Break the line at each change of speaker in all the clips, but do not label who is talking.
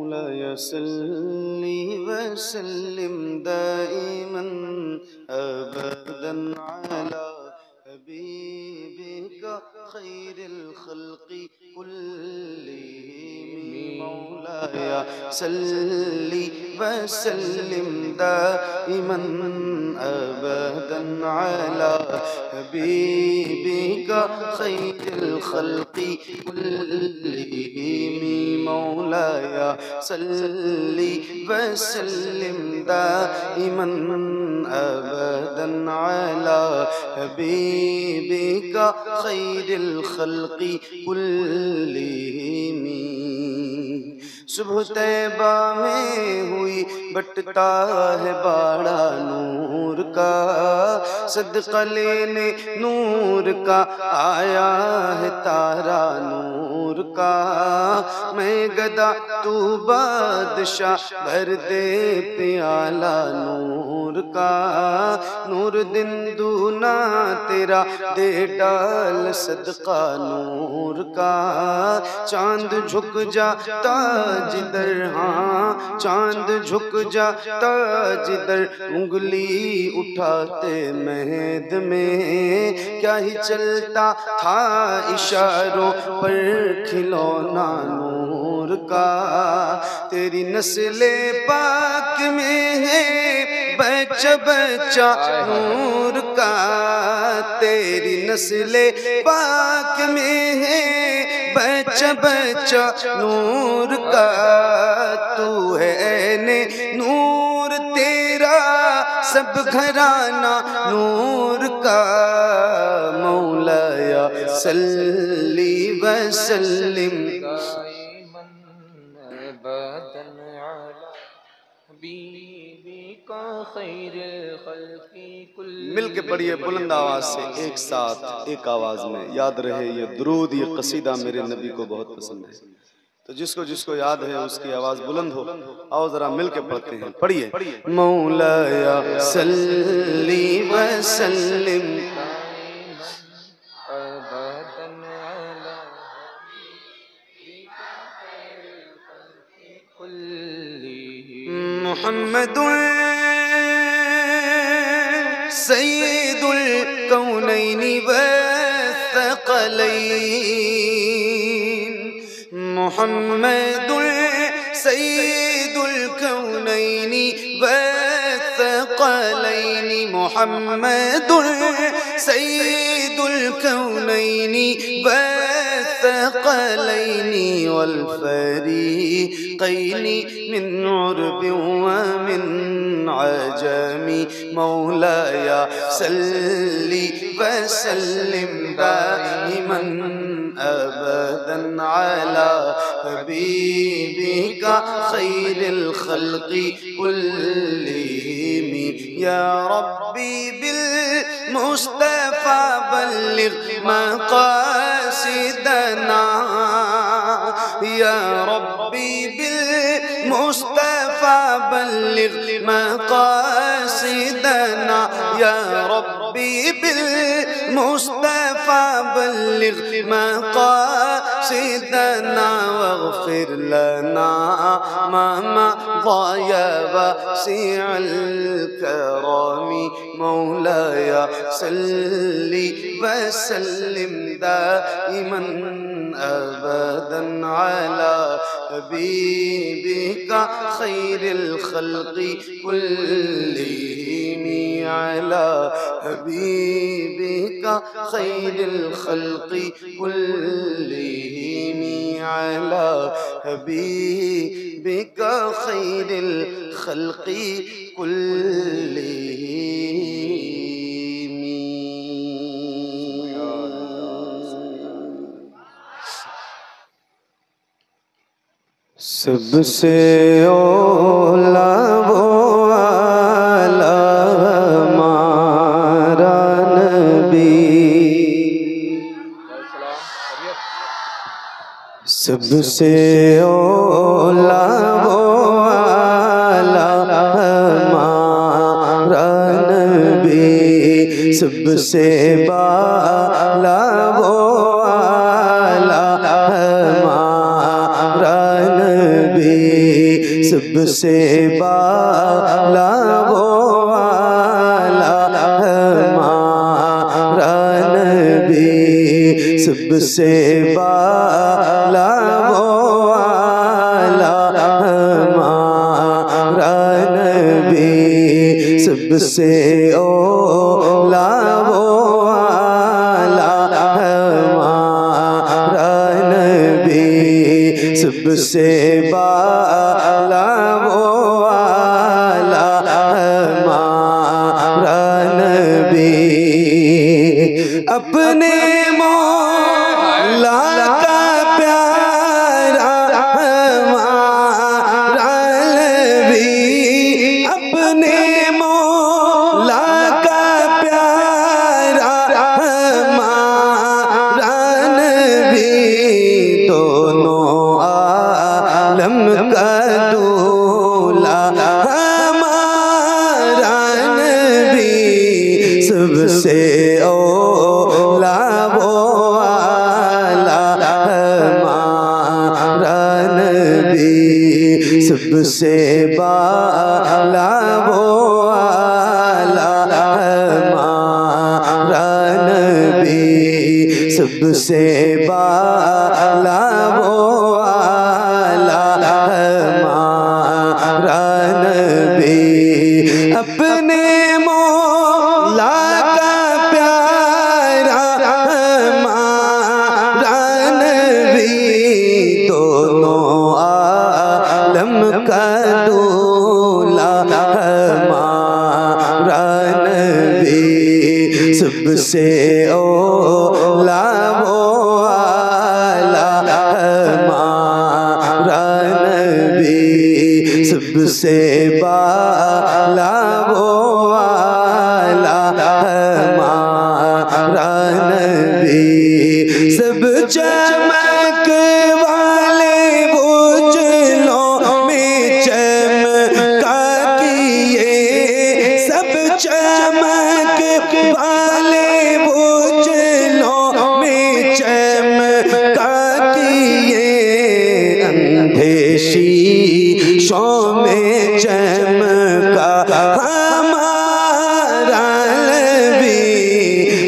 मौलाया सल्ली वसल्लिम दाइमन अबदन अला हबीबिका खैरिल खल्क़ि कुल्लिहिम। मौलाया सल्ली वसल्लिम दाइमन अबदन अला हबीबिका खैरिल खल्क़ि कुल्लिहिम। मौलाया सल्ली वसल्लिम दाइमन अबदन अला हबीबिका खैरिल खल्क़ि कुल्लिहिम। सुबह तैबा में हुई बटता है बाड़ा नूर का, सदका लेने नूर का आया है तारा नूर का। मैं गदा तू बादशाह भर दे प्याला नूर का। नूर दिन दूना तेरा दे डाल सदका नूर का। चांद झुक जाता जिधर, हाँ चांद झुक जाता जिधर, उंगली उठाते महद में क्या ही चलता था इशारों पर खिलौना नूर का। तेरी नस्ले पाक में है बच्चा बच्चा नूर का। तेरी नस्ले पाक में है बच्चा बच्चा नूर का। तू है ने नूर तेरा सब घराना नूर का। मौलाया सल्ली वसल्लिम मिल के पढ़िए बुलंद आवाज से, एक साथ एक आवाज में। याद रहे ये दुरूद, ये कसीदा मेरे नबी को बहुत पसंद है, तो जिसको जिसको याद है उसकी आवाज बुलंद हो। आओ जरा मिल के पढ़ते हैं, पढ़िए। मौलाया सल्ली वसल्लिम मुहम्मदुन सय्यिदुल कौनैनि वस्सक़लैन। मुहम्मदुन सय्यिदुल कौनैनि वस्सक़लैन। मुहम्मदुन सय्यिदुल कौनैनि वस्सक़लैन वल फ़रीक़ैन मिन उर्बि व मिन अजमी। मौलाया सल्ली वसल्लिम दाइमन अबदन अला हबीबिका खैरिल खल्क़ि कुल्लिहिम। या रब्बी बिल मुस्तफ़ा बल्लिग़ मक़ासिदना। या रब्बी बिल मुस्तफ़ा बल्लिग़ मक़ासिदना। या रब्बी बिल मुस्तफ़ा बल्लिग़ मक़ासिदना। वग़फ़िर लना मा मज़ा वासिअल करमी। मौलाया सल्ली वसल्लिम दाइमन अबदन अला हबीबिका खैरिल खल्क़ि कुल्लिहिम। अला हबीबिका खैरिल खल्क़ि कुल्लिहिम। अला हबीबिका खैरिल खल्क़ि कुल्लिहिम। सबसे औला वो आला हमारा नबी। सबसे औला वो आला हमारा नबी। सबसे बाला वो आला हमारा नबी। सबसे बाला वो वाला हमारा नबी, सबसे बाला वो वाला हमारा नबी, सबसे ओला वो वाला हमारा नबी, सबसे बाला वो वाला हमारा नबी। अपने मौला का प्यारा हमारा नबी, अपने मौला का प्यारा हमारा नबी, दोनों आलम का दूल्हा हमारा नबी, सबसे ओला वो वाला हमारा नबी, सबसे बाला वो वाला हमारा नबी, सबसे बाला वो वाला हमारा नबी। अपने मौला का प्यारा हमारा नबी, दोनों आलम का दूल्हा हमारा नबी, सबसे ओला वो वाला हमारा नबी, सबसे बाला वो वाला हमारा नबी। सब चमक वाले उजलों में चमका किए, सब चमक वाले उजलों में चमका किए, अंधे शीशों में चमका हमारा नबी,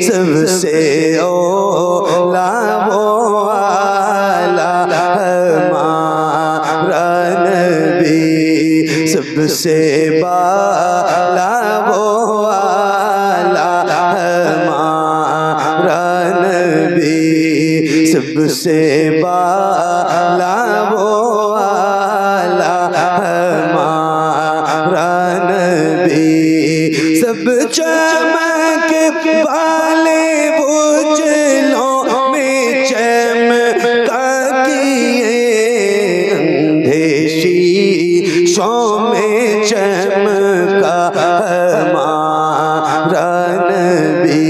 सबसे ओला वो वाला हमारा नबी, सबसे बाला वो वाला हमारा नबी, सबसे बाला वो वाला हमारा नबी। सब चमक वाले उजलों में चमका किए, अंधे शीशों में चमका हमारा नबी,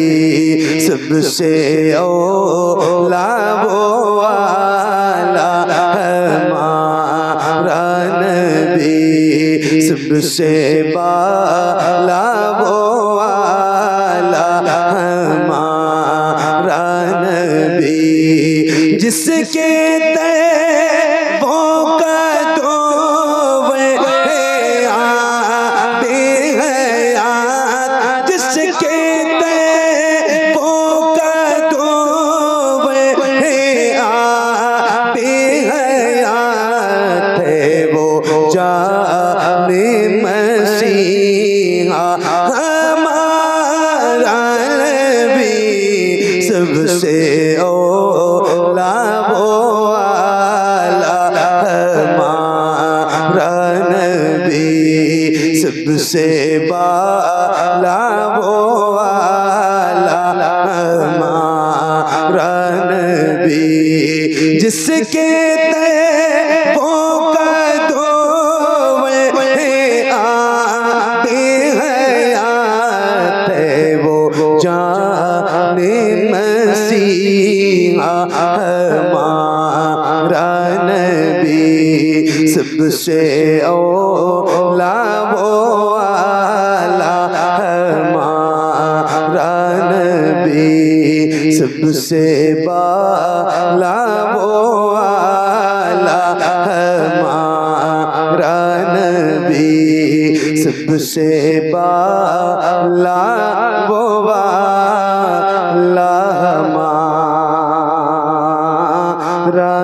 सबसे ओला वो वाला हमारा नबी, सबसे बाला वो वाला हमारा नबी, जिसके तैबों का तो वे आते हैं याद, जिसके तैबों का तो वे आते हैं याद, थे वो जाने मसीहा हमारा नबी, सबसे ओला वो वाला हमारा नबी, सबसे बाला वो वाला हमारा नबी, जिसके तैबों का तो वे आते हैं याद, वो जाने मसीहा हमारा नबी, सबसे ओला वो वाला हमारा नबी, सबसे बाला वो वाला हमारा सबसे बाला वो वाला हमारा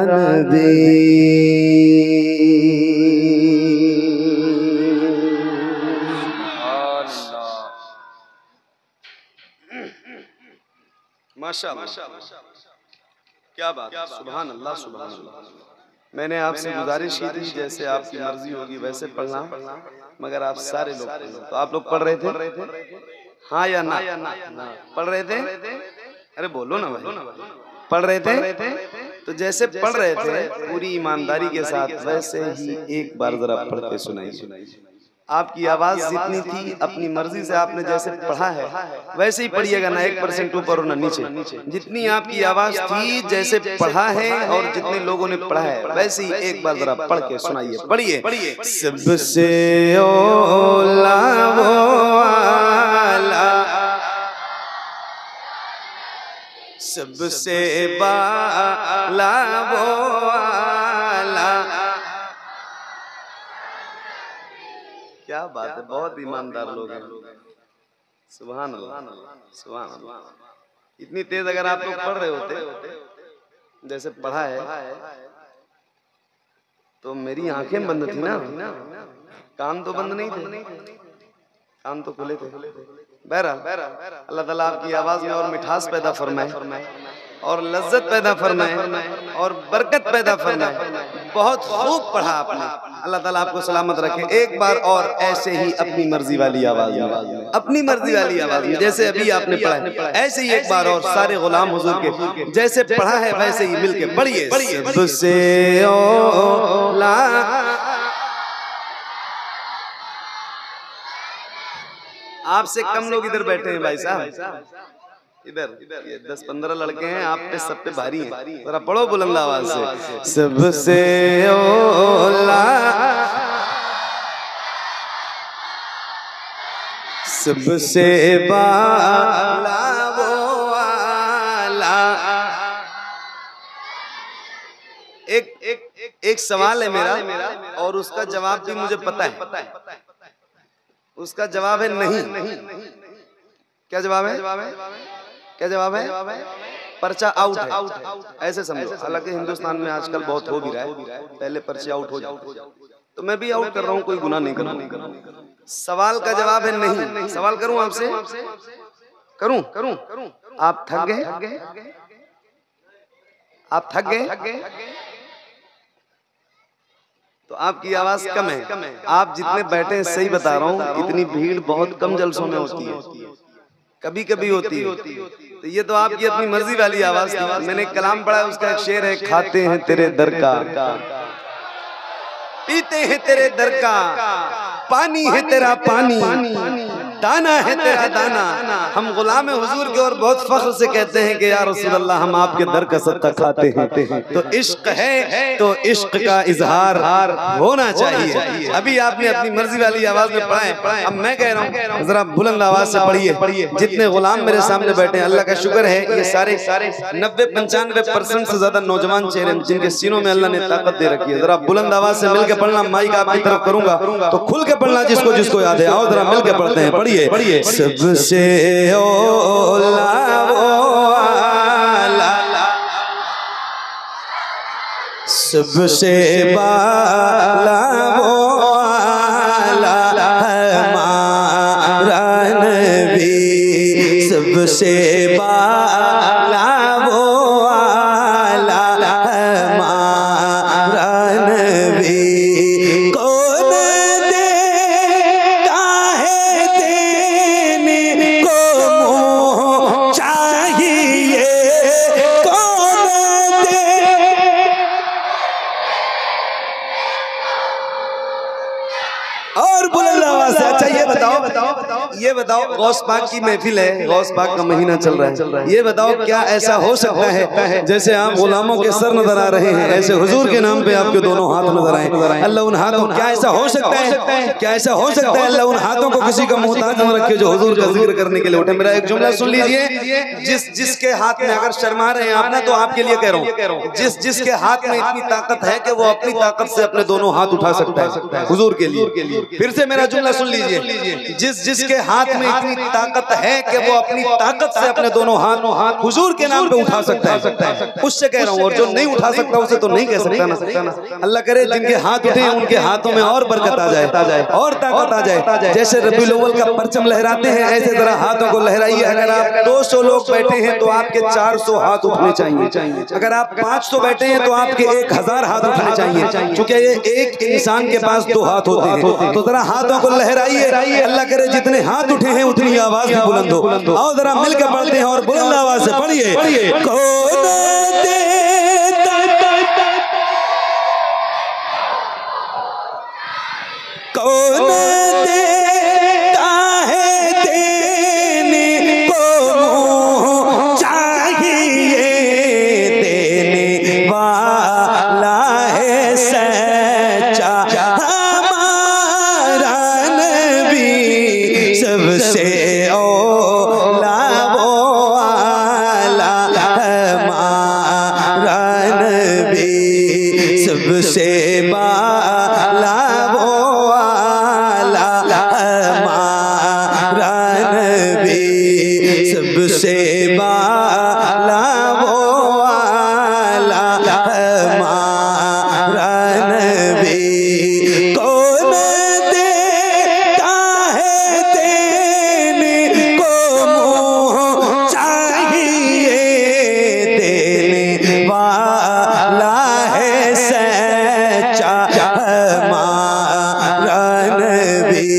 नबी। माशाअल्लाह, क्या बात, सुभान अल्लाह, सुभान अल्लाह। मैंने आपसे गुजारिश की थी जैसे आपकी मर्जी होगी वैसे पढ़ना, मगर आप सारे लोग पढ़, तो आप लोग पढ़ रहे थे हाँ या ना? पढ़ रहे थे? अरे बोलो ना भाई, पढ़ रहे थे? तो जैसे पढ़ रहे थे पूरी ईमानदारी के साथ वैसे ही एक बार जरा पढ़ के सुनाइए। आपकी आवाज जितनी थी अपनी मर्जी से आपने जैसे पढ़ा है वैसे ही पढ़िएगा, ना 1% ऊपर और ना नीचे। जितनी आपकी आवाज थी जैसे पढ़ा है और जितने लोगों ने पढ़ा है वैसे ही एक बार जरा पढ़ के सुनाइए। पढ़िए। सबसे औला वो वाला, सबसे बाला वो वाला। क्या बात है, बहुत ईमानदार लोग हैं। सुभान अल्लाह, सुभान अल्लाह। इतनी तेज अगर आप लोग पढ़ रहे होते जैसे पढ़ा है तो मेरी आंखें बंद थी ना, कान तो बंद नहीं थे, कान तो खुले थे। बहरहाल अल्लाह ताला आपकी आवाज में और मिठास पैदा फरमाए और लज्जत पैदा फरमाए और बरकत पैदा फरमाए। बहुत खूब पढ़ा आपने, अल्लाह ताला आपको सलामत रखे। एक बार और ऐसे ही अपनी मर्जी वाली आवाज में, अपनी मर्जी वाली आवाज में जैसे अभी आपने पढ़ा है ऐसे ही एक बार और सारे गुलाम हुजूर के जैसे पढ़ा है वैसे ही मिलके पढ़िए। सबसे औला, आपसे कम लोग इधर बैठे हैं भाई साहब, इधर ये 10-15 लड़के हैं, आप पे सब पे भारी हैं। जरा पढ़ो बुलंद आवाज से। सबसे औला, सबसे बाला वो वाला। एक सवाल है मेरा और उसका जवाब भी मुझे पता है। उसका जवाब है नहीं। क्या जवाब है? क्या जवाब है? पर्चा आउट है, ऐसे समझो। हालांकि हिंदुस्तान में आजकल बहुत हो भी रहा है, पहले पर्चे आउट हो जाते, तो मैं भी आउट कर रहा हूँ, कोई गुनाह नहीं कर रहा हूँ। सवाल का जवाब है नहीं। सवाल करूं आपसे? करूं? आप थक गए? आप थक गए? तो आपकी आवाज कम है। आप जितने बैठे हैं सही बता रहा हूँ, इतनी भीड़ बहुत कम जलसों में होती है, कभी कभी होती है। तो ये तो आपकी अपनी मर्जी वाली आवाज थी। मैंने कलाम पढ़ा, उसका एक शेर है, खाते हैं तेरे दर का, पीते हैं तेरे दर का, पानी है तेरा पानी, दाना है तेरा दाना। हम गुलाम हुजूर के और बहुत फख्र से कहते हैं कि या रसूल अल्लाह हम आपके दर का सदका खाते हैं। तो इश्क है तो इश्क का इजहार होना चाहिए। अभी आपने अपनी मर्जी वाली आवाज में पढ़ा है, अब मैं कह रहा हूँ जरा बुलंद आवाज से पढ़िए। जितने गुलाम मेरे सामने बैठे हैं, अल्लाह का शुक्र है ये सारे 90-95% से ज्यादा नौजवान चेहरे जिनके सीनों में अल्लाह ने ताकत दे रखी है। जरा बुलंद आवाज से मिलकर पढ़ना, माइक आपकी तरफ करूंगा तो खुल के पढ़ना, जिसको जिसको याद है। आओ जरा मिलकर पढ़ते हैं, पढ़िए। सबसे औला वो वाला, सबसे बाला वो वाला हमारा नबी, सबसे बाला वो वाला हमारा नबी। और बुलंद आवाज से। अच्छा ये बताओ गौस पाक की महफिल है, गौस पाक का महीना चल रहा है, ये बताओ क्या ऐसा हो सकता है जैसे आप गुलामों के सर नजर आ रहे हैं, ऐसे हुजूर के नाम पे आपके दोनों हाथ नजर आए। अल्लाह उन हाथों, क्या ऐसा हो सकता है? क्या ऐसा हो सकता है अल्लाह उन हाथों को किसी का मोहताज न रखे जो हुजूर का जिक्र करने के लिए उठे। मेरा एक जुमला सुन लीजिए, जिसके हाथ में, अगर शर्मा रहे हैं आप ना तो आपके लिए कह रहा हूँ, जिसके हाथ में इतनी ताकत है कि वो अपनी ताकत से अपने दोनों हाथ उठा सकता है हुजूर के लिए, फिर से मेरा जुमला सुन लीजिए, जिसके हाथ में इतनी ताकत है कि वो अपनी ताकत से अपने दोनों हाथ हुजूर के नाम पे उठा सकता है, उससे कह रहा हूँ। और जो नहीं उठा सकता उसे तो नहीं कह सकता ना। अल्लाह करे जिनके हाथ उठे हैं उनके हाथों में और बरकत आ जाए और ताकत आ जाए। जैसे रबीउल अव्वल का परचम लहराते हैं ऐसे जरा हाथों को लहराइए। अगर आप 200 लोग बैठे हैं तो आपके 400 हाथ उठने चाहिए। अगर आप 500 बैठे हैं तो आपके 1000 हाथ उठने चाहिए, क्योंकि ये एक इंसान के पास 2 हाथ होते हैं। तो जरा हाथों को लहराइए। अल्लाह करे जितने हाथ उठे हैं उतनी आवाज भी बुलंद हो। आओ जरा मिलकर पढ़ते हैं और बुलंद आवाज से पढ़िए। कौन देता है देने को चाहिए, देने वाला है सच्चा हमारा नबी, सबसे औला वो आला हमारा नबी, सबसे बाला वो सबसे बाला वो आला हमारा नबी। कौन देता है देने को मुँह चाहिए, देने वाला है सच्चा हमारा नबी,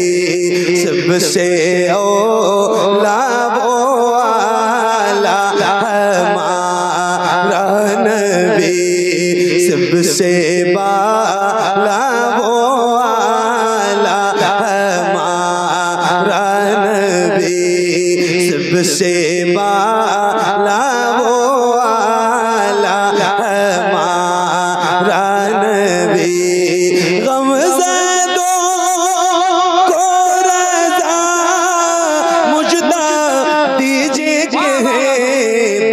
सबसे औला सबसे बाला वो आला हमारा नबी, सबसे बाला वो आला हमारा नबी। गमज़दों को रज़ा मुझदा दीजिए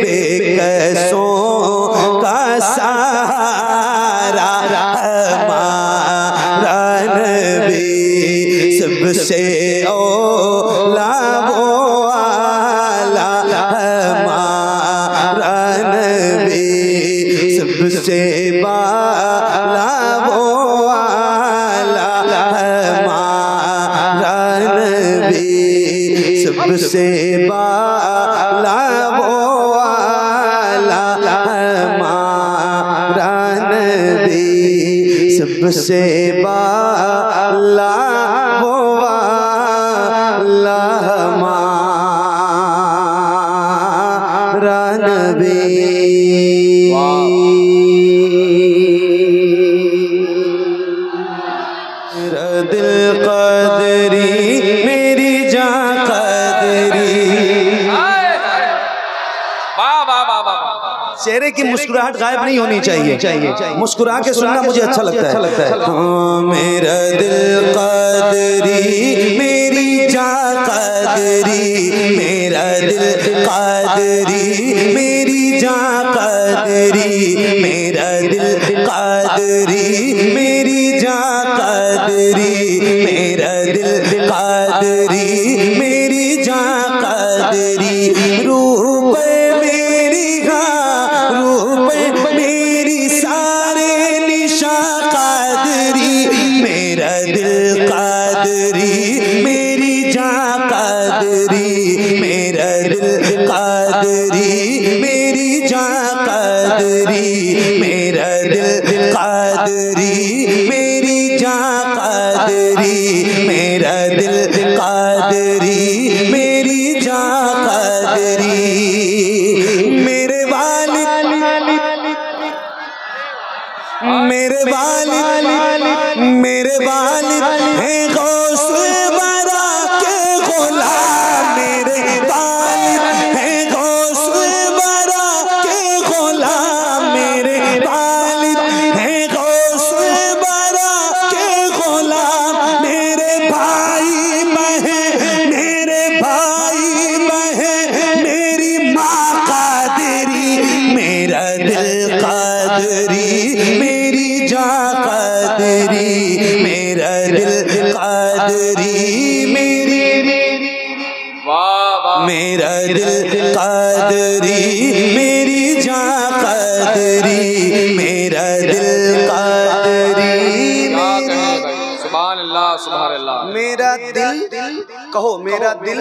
बेकसों का सहारा हमारा नबी, सबसे औला वो आला हमारा नबी, सबसे बाला वो आला हमारा नबी, सबसे बाला वो आला हमारा नबी, सबसे बाला वो आला हमारा नबी। मेरा दिल कदरी मेरी जान कदरी। चेहरे की मुस्कुराहट गायब नहीं होनी चाहिए, मुस्कुरा के सुनना मुझे अच्छा लगता है। हाँ मेरा दिल कदरी मेरी जान कदरी, मेरा दिल कदरी मेरी जान कदरी, मेरा दिल कदरी मेरी जान कदरी, मेरा दिल कदरी मेरी जान कदरी। रूप मेरी हाँ रूप मेरी सारे निशा कदरी, मेरा दिल कदरी मेरी जान कदरी, मेरा दिल कदरी मेरी जान कदरी, मेरा दिल कदरी मेरी जान कदरी, मेरा दिल कदरी मेरी जान कदरी। मेरे वालिद मेरे वालिद मेरे वालिद हैं गौस बरा के गुलाम, मेरे वालिद हैं गौस बरा के गुलाम, मेरे वालिद हैं गौस बरा के गुलाम। मेरे भाई बहन मेरी माँ कादरी, मेरा दिल कादरी मेरी जान कादरी, मेरा दिल
कादरी मेरी, मेरा दिल कादरी मेरी जान कादरी, मेरा दिल कादरी।
सुभान अल्लाह सुभान अल्लाह।
मेरा दिल कहो, मेरा दिल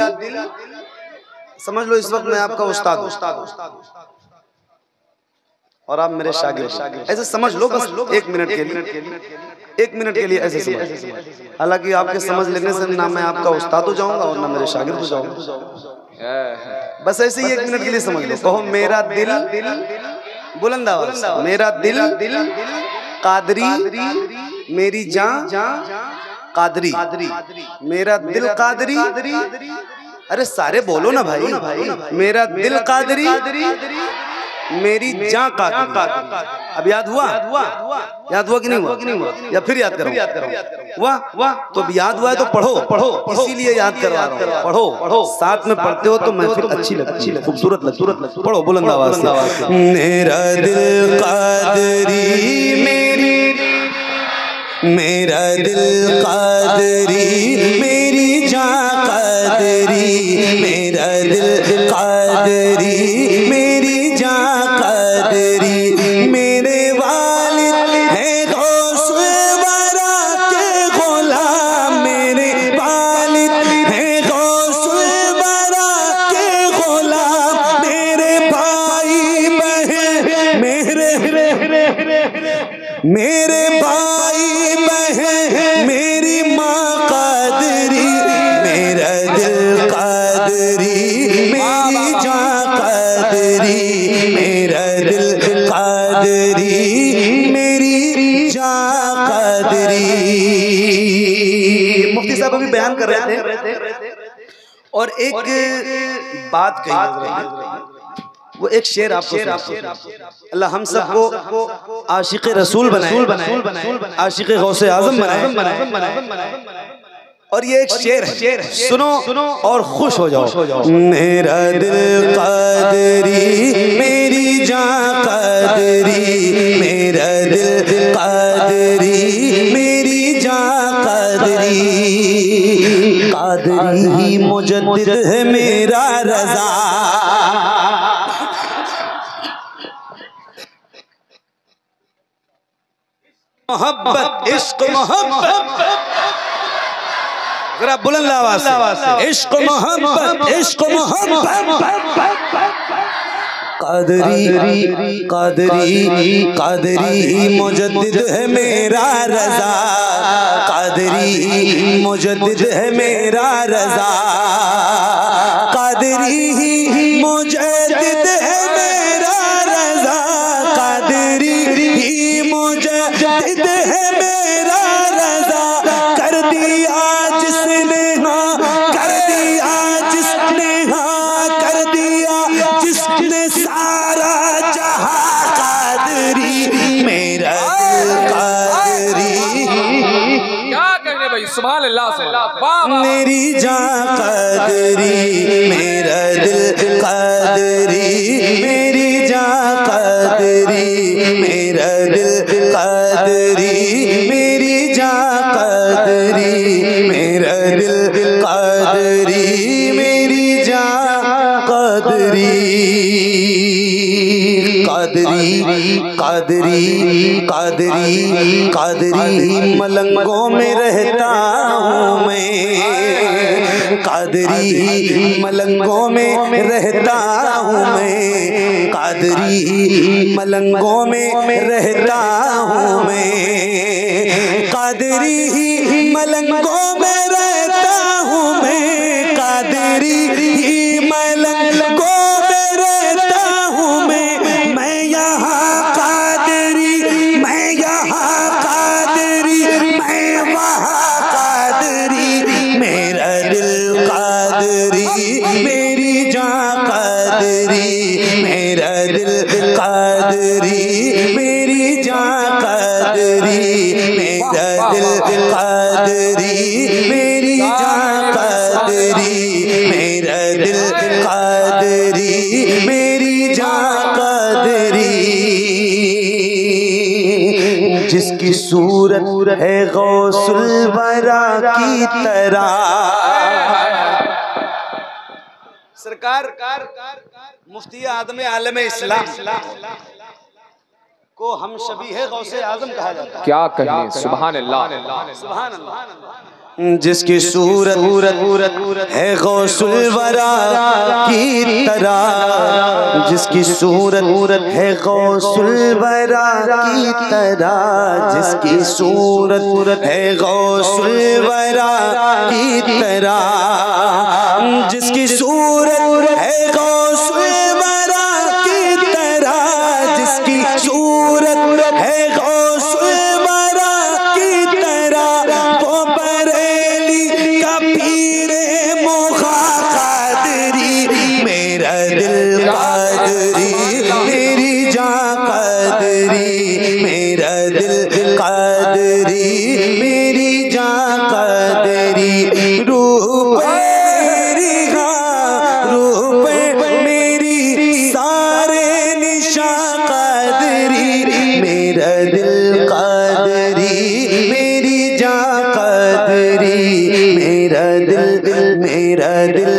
समझ लो इस वक्त मैं आपका उस्ताद हूं और आप मेरे शागिर्द। ऐसे समझ लो बस 1 मिनट के लिए, 1 मिनट के लिए ऐसे समझ। हालांकि आपके समझ लेने से ना मैं आपका उस्ताद हो जाऊंगा और ना मेरे शागिर्द हो जाऊंगा। बस ऐसे ही 1 मिनट के लिए समझ लो। कहो मेरा दिल, बुलंद आवाज, मेरा दिल कादरी मेरी जान कादरी, मेरा दिल कादरी। अरे सारे बोलो ना भाई, मेरा दिल कादरी मेरी जान कादरी। अब याद हुआ? याद हुआ कि नहीं हुआ? या फिर याद करो? हुआ? तो अब याद हुआ है तो पढ़ो, इसीलिए याद करवा रहा हूँ। पढ़ो, साथ में पढ़ते हो तो महफिल अच्छी लगती है, खूबसूरत लगती है। पढ़ो बुलंद आवाज से।
मेरा दिल कादरी मेरी, मेरा दिल कादरी मेरी जान कादरी, मेरा दिल कादरी मेरी जान कादरी। मेरे वालिद है गौस वरा के गुलाम, मेरे वालिद है गौस वरा के गुलाम। मेरे भाई बहन मेरे भाई बहन मेरी माँ कादरी, मेरा दिल कादरी मेरी जान कादरी, मेरा दिल कादरी मेरी जान कादरी।
मुफ्ती साहब अभी बयान कर रहे थे और एक बात कही, वो एक शेर आपको अल्लाह हम सबको आशिक़ रसूल बनाए, आशिक़ गौसे आज़म बनाए। और ये एक शेर है, सुनो और खुश हो जाओ।
मेरा दिल कादरी मेरी जान कादरी, मेरा दिल कादरी मेरी जान कादरी। कादरी ही मुजद्दिद है मेरा रज़ा,
मोहब्बत इश्क मोहब्बत, जरा बुलंद आवाज से।
इश्क मोहब्बत इश्क मोहब्बत। कादरी कादरी कादरी मुजद्दिद है मेरा रज़ा, कादरी मुजद्दिद है मेरा रज़ा। कादरी ही मुजद्दिद है मेरा रज़ा, कादरी ही मुजद्दिद है मेरा रज़ा। कर दिया जिसने हाँ, कर दिया जिसने हाँ, कर दिया जिसने सारा जहां। कादरी मेरा दिल कादरी,
क्या कहने भाई, सुभान अल्लाह।
मेरी जान कादरी, मेरा दिल कादरी मेरी जान कादरी, मेरा दिल कादरी मेरी जान कादरी, मेरा दिल कादरी मेरी जान कादरी। कादरी कादरी कादरी कादरी मलंगों में रहता हूँ मैं, कादरी मलंगों में रहता हूँ मैं, कादरी मलंगों में रहता हूँ मैं। कादरी मलंगों में रहता हूँ मैं, कादरी मलंगों में रहता हूँ मैं यहाँ कादरी, मैं यहाँ कादरी, मैं वहाँ कादरी। मेरा दिल कादरी मेरी जान कादरी, मेरा दिल कादरी मेरी जान कादरी, मेरा दिल कादरी मेरी जान कादरी, मेरा दिल कादरी मेरी जान कादरी। जिसकी जिसकी सूरत है गौसुल वरा की तरह।
सरकार मुफ्ती आदम आलम इस्लाम को हम शबीह गौसे आजम कहा जाता है।
क्या कहें, सुभान अल्लाह,
सुभान अल्लाह।
जिसकी सूरत है गौसुल वरा की तरह, जिसकी सूरत है गौसुल वरा की तरह, जिसकी सूरत है गौसुल वरा की तरह, जिसकी सूरत है गौसुल वरा की तरह, जिसकी सूरत है गौसुल वरा की तरह, वो बरेली का पीरे मोखा कादरी, मेरा दिल कादरी, मेरी जान कादरी, मेरा दिल कादरी, मेरी जान कादरी, रूह मेरी सारे निशान कादरी, मेरा दिल कादरी, मेरी जान कादरी, मेरा दिल, मेरा दिल,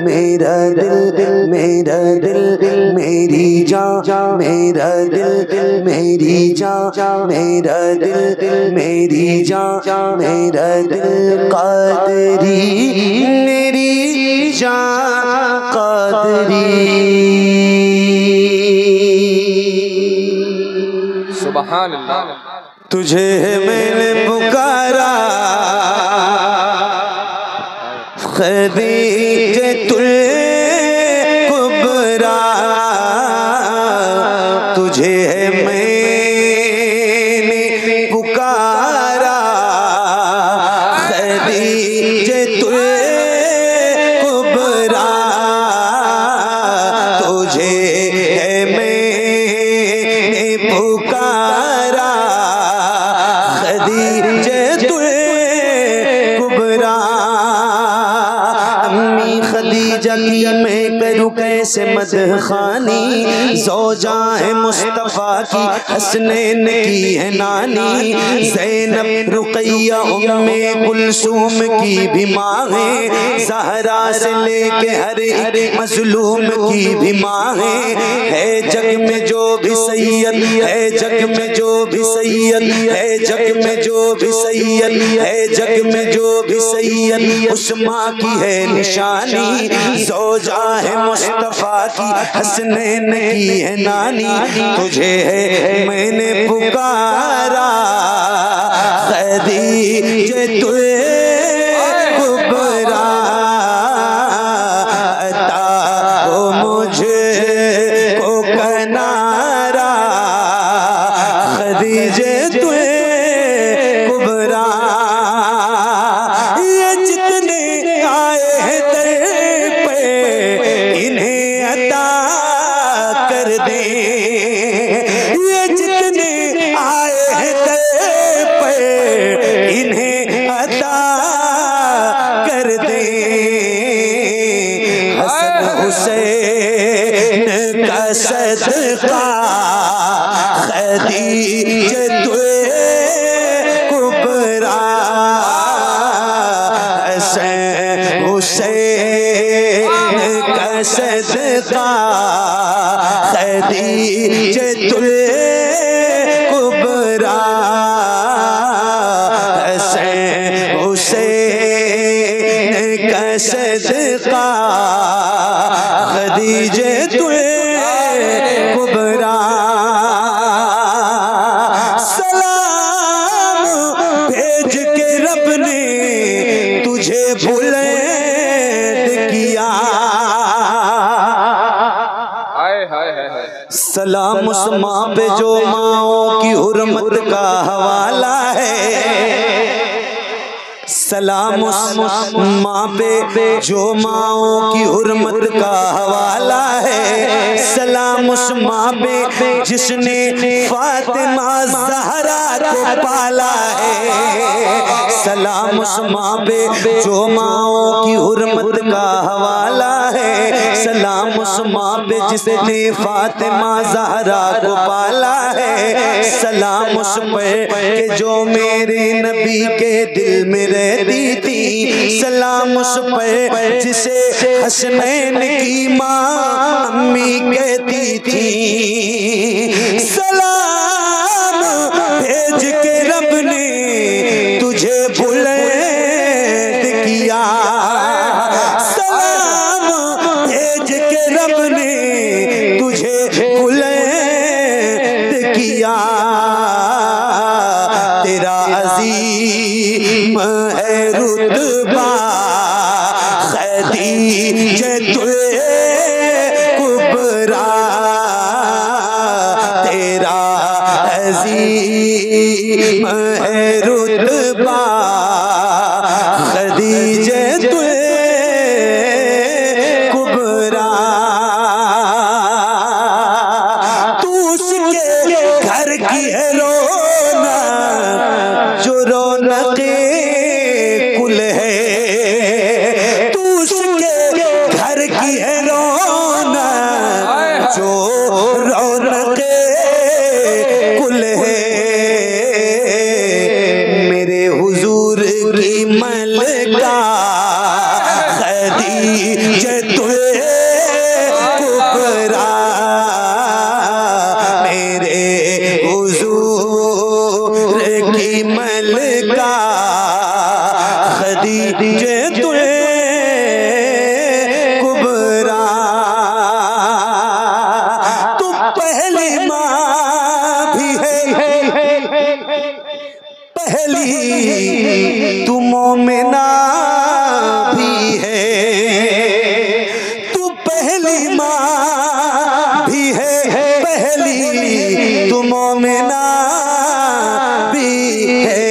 मेरा दिल, मेरा दिल, मेरी जान, मेरा दिल, मेरी जान, मेरा दिल, मेरी जान, मेरा दिल कादरी, मेरी जान कादरी।
सुभान अल्लाह।
तुझे मैंने पुकारा खदीजतुल कुबरा, तुझे मैंने पुकारा खदीजतुल कुबरा, तुझे मैंने पुकारा खदीजतुल कुबरा। अम्मी खदीजा की मैं करूँ कैसे मदखानी, ज़ौजा है मुस्तफ़ा की हसनैन की है नानी, ज़ैनब रुक़ैया उम्मे कुलसूम की भी माँ है, ज़हरा से लेके हर एक मज़लूम की भी माँ है जग में जो भी सैयद, है जग में जो भी सैयद, है जग में जो भी सैयद, है जग में जो भी सैयद, उस माँ की है निशानी, ज़ौजा है मुस्तफ़ा की हसनैन की है नानी, तुझे है मैंने पुकारा खदीजतुल कुबरा, अता हो मुझे को कनारा खदीजतुल कुबरा। ये जितने आए हैं दर पे इन्हें अता कर दे, ये जितने आए हैं दर पे इन्हें अता कर दे, हसन हुसैन का सदका खदीजतुल कुबरा, हसन हुसैन का सदका खदीजतुल कुबरा, हसन हुसैन का सदका खदीजतुल कुबरा। सलाम भेज के रब ने तुझे बुलंद किया, सलाम उस माँ पे जो माँओं की हुर्मत का हवाला है, सलाम उस माँ पे जो माँओं की हुर्मत का हवाला है, सलाम उस माँ पे जिसने फातिमा ज़हरा को पाला है, सलाम उस माँ पे जो माओं की हुर्मत का हवाला है, सलाम उस माँ पे जिसने फातिमा ज़हरा को पाला है, सलाम उस पे के जो मेरे नबी के दिल में रहती थी, सलाम उस पे जिसे हसनैन की माँ अम्मी कहती थी। सलाम भेज के रब ने तुझे बुलंद किया, सलाम भेज के रब ने तुझे बुलंद किया। तेरा अजीम है रुतबा खदीजतुल कुबरा, तेरा अजीम है रुतबा खदीजतुल कुबरा। तू उसके घर की है रौनक जो रौनके कुल है, तू उसके घर की है रौनक जो रौनके कुल है। मेरे हुजूर की मलका खदीजतुल कुबरा, मेरे हुजूर की मलका खदीजतुल कुबरा। तू पहली माँ भी है, पहली तू मोमिना भी है, तू पहली माँ भी है, पहली तू मोमिना भी है।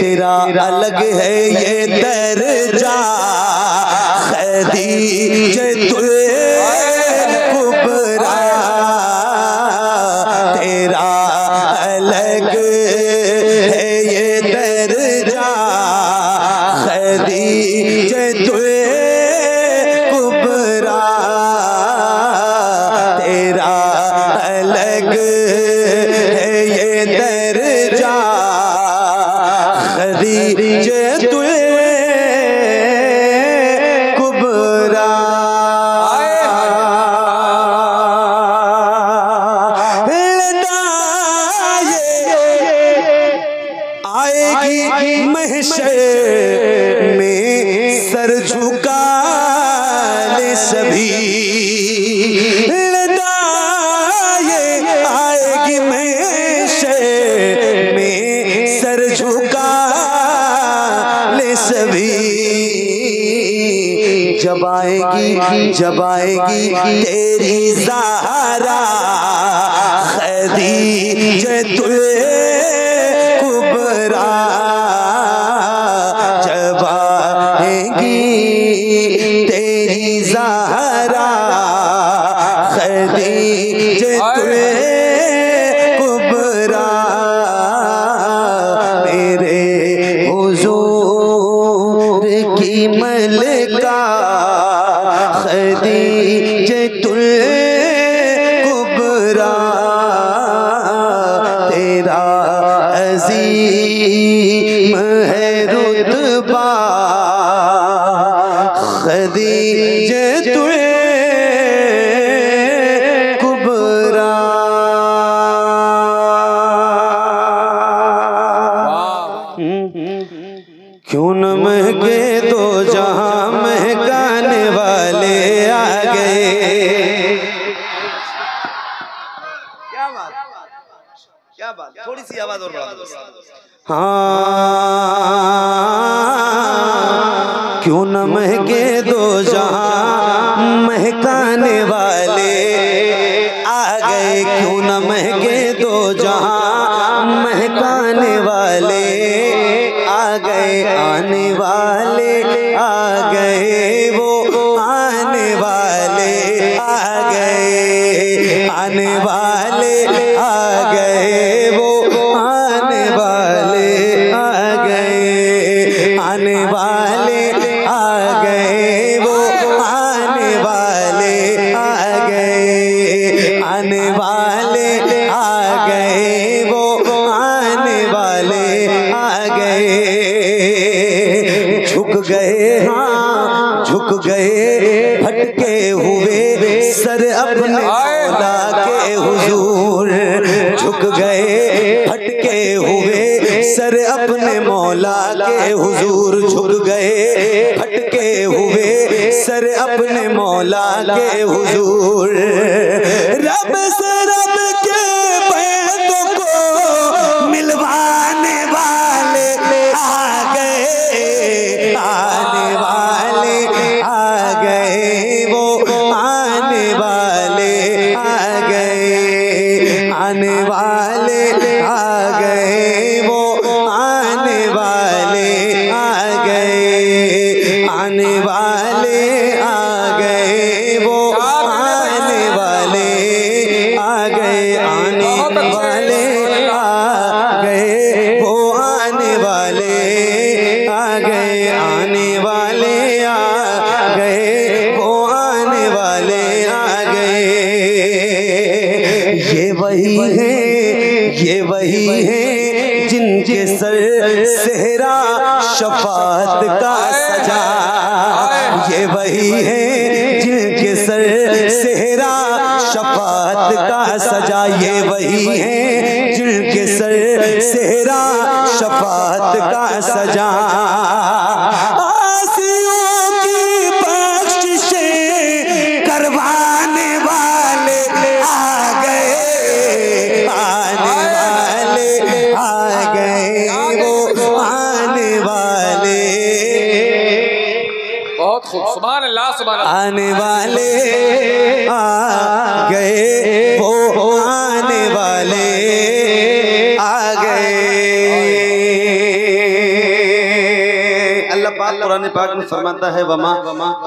तेरा अलग है ये दर्जा खदीजतुल कुबरा, तेरा अलग है ये दर्जा खदीजतुल कुबरा, तेरा अलग है ये दर्जा खदीजतुल कुबरा। आएगी महशर में सर झुका ले सभी, आएगी महशर में सर झुका ले सभी। जब आएगी तेरी ज़हरा खदीजतुल कुबरा, जब आएगी तेरी ज़हरा खदीजतुल कुबरा, मेरे हुजूर की मलका खदीजतुल कुबरा, तेरा अजीम है रुतबा खदीजतुल कुबरा। क्यों न महके दो जहां महकाने वाले आ गए। क्या बात, क्या बात, थोड़ी सी आवाज और बढ़ा दो। हाँ, क्यों न महके दो जहां महकाने वाले आ गए, क्यों न महके दो जहां महकाने वाले आ गए, आने वाले आ गए, वो आने वाले आ गए, आने वाले आ गए, वो आने वाले आ झुक गए, हाँ झुक गए भटके हुए सर अपने मौला के हुजूर। झुक गए भटके हुए सर अपने मौला के हुजूर। झुक गए भटके हुए सर अपने मौला के हुजूर। रब से रब के पैदों को मिलवाने वाले आ गए, आने वाले आ गए, वो आने वाले आ गए, आने वाले आ गए, वो आने वाले आ गए, आने वाले आ गए, वो आने वाले आ गए, आने वाले आ गए, वो आने वाले आ गए, आने वाले आ गए, वो आने वाले आ गए। ये वही है, ये वही है जिनके सर सेहरा शफात का सजा। ये वही है जिनके सर सेहरा शफात का सजा। ये वही है जिनके सर सेहरा शफात का सजा। आसियों की बख्शिशें करवाने वाले आ गए, आने वाले आ गए, वो आने वाले।
बहुत खूब, सुभान अल्लाह, सुभान अल्लाह।
आने वाले आ गए, वो आने वाले आ गए। अल्लाह पाक कुरान पाक में फरमाता है वमा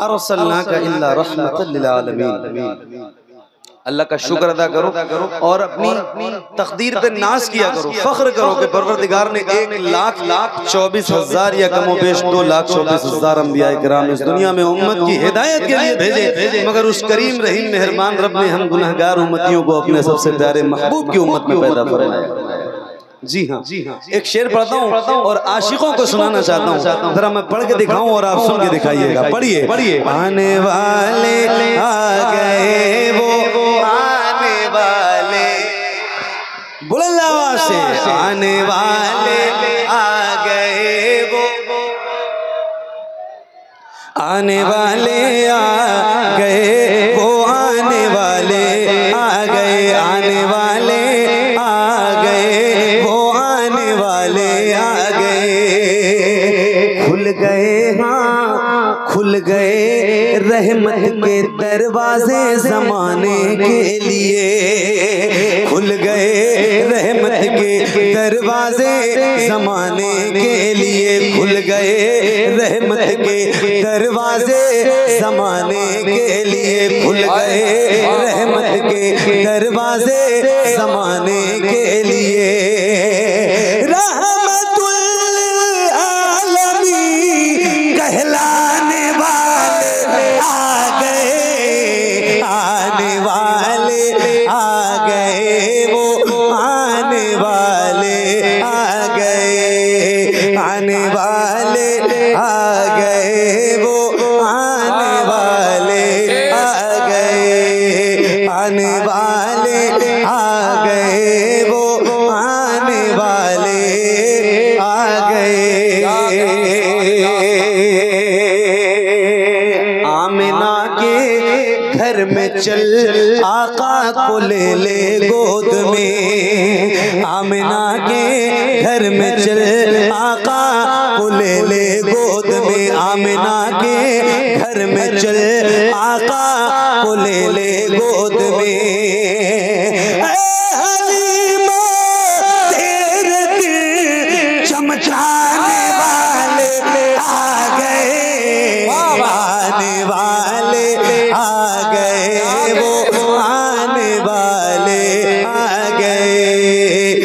अरसलनाका इल्ला रहमतल लिल आलमीन। अल्लाह का शुक्र अदा करो और अपनी तकदीर पे नाज किया करो, फख्र करो कि परवरदिगार ने 1,24,000 या कमो बेश 2,24,000 अंबिया किराम इस दुनिया में उम्मत की हिदायत के लिए भेजे, मगर उस करीम रहीम मेहरबान रब ने हम गुनहगार उम्मतियों को अपने सबसे प्यारे महबूब की उम्मत में पैदा फरमाया। जी हाँ, एक शेर पढ़ता हूँ और आशिकों को सुनाना चाहता हूँ। जरा मैं पढ़ के दिखाऊं और आप सुन के दिखाइएगा। पढ़िए पढ़िए। आने वाले आ गए, वो आने वाले, बुलंद आवाज से आने वाले आ गए, वो आने वाले आ गए, वो आने वाले आ गए, आने वाले आ गए, वो आने वाले आ गए। खुल गए, हाँ खुल गए रहमत के दरवाजे ज़माने के लिए। खुल गए रहमत के दरवाजे ज़माने के लिए। खुल गए रहमत के दरवाजे ज़माने के लिए। खुल गए रहमत के दरवाजे ज़माने के लिए। रहमतुल आलमीन कहलाने वाले आ गए, आने वाले आ गए, वो आने वाले आ गए, आने वाले आ गए, वो आने वाले आ गए, आने वाले आ गए, वो आने वाले आ गए। आमिना के घर में चल आका को ले ले गोद में। आमिना के घर में चल आका को ले ले गोद में। आमिना के घर में चल आका को ले ले गोद में। चमचाने वाले आ गए, आने वाले आ गए, वो आने वाले आ गए,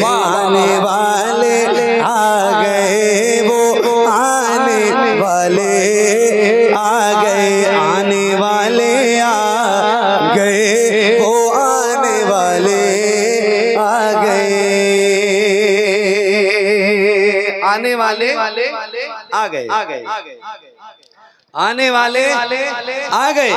आने वाले आ गए, वो आने वाले आ गए, आने वाले आ गए। आ गए, आने वाले आ गए,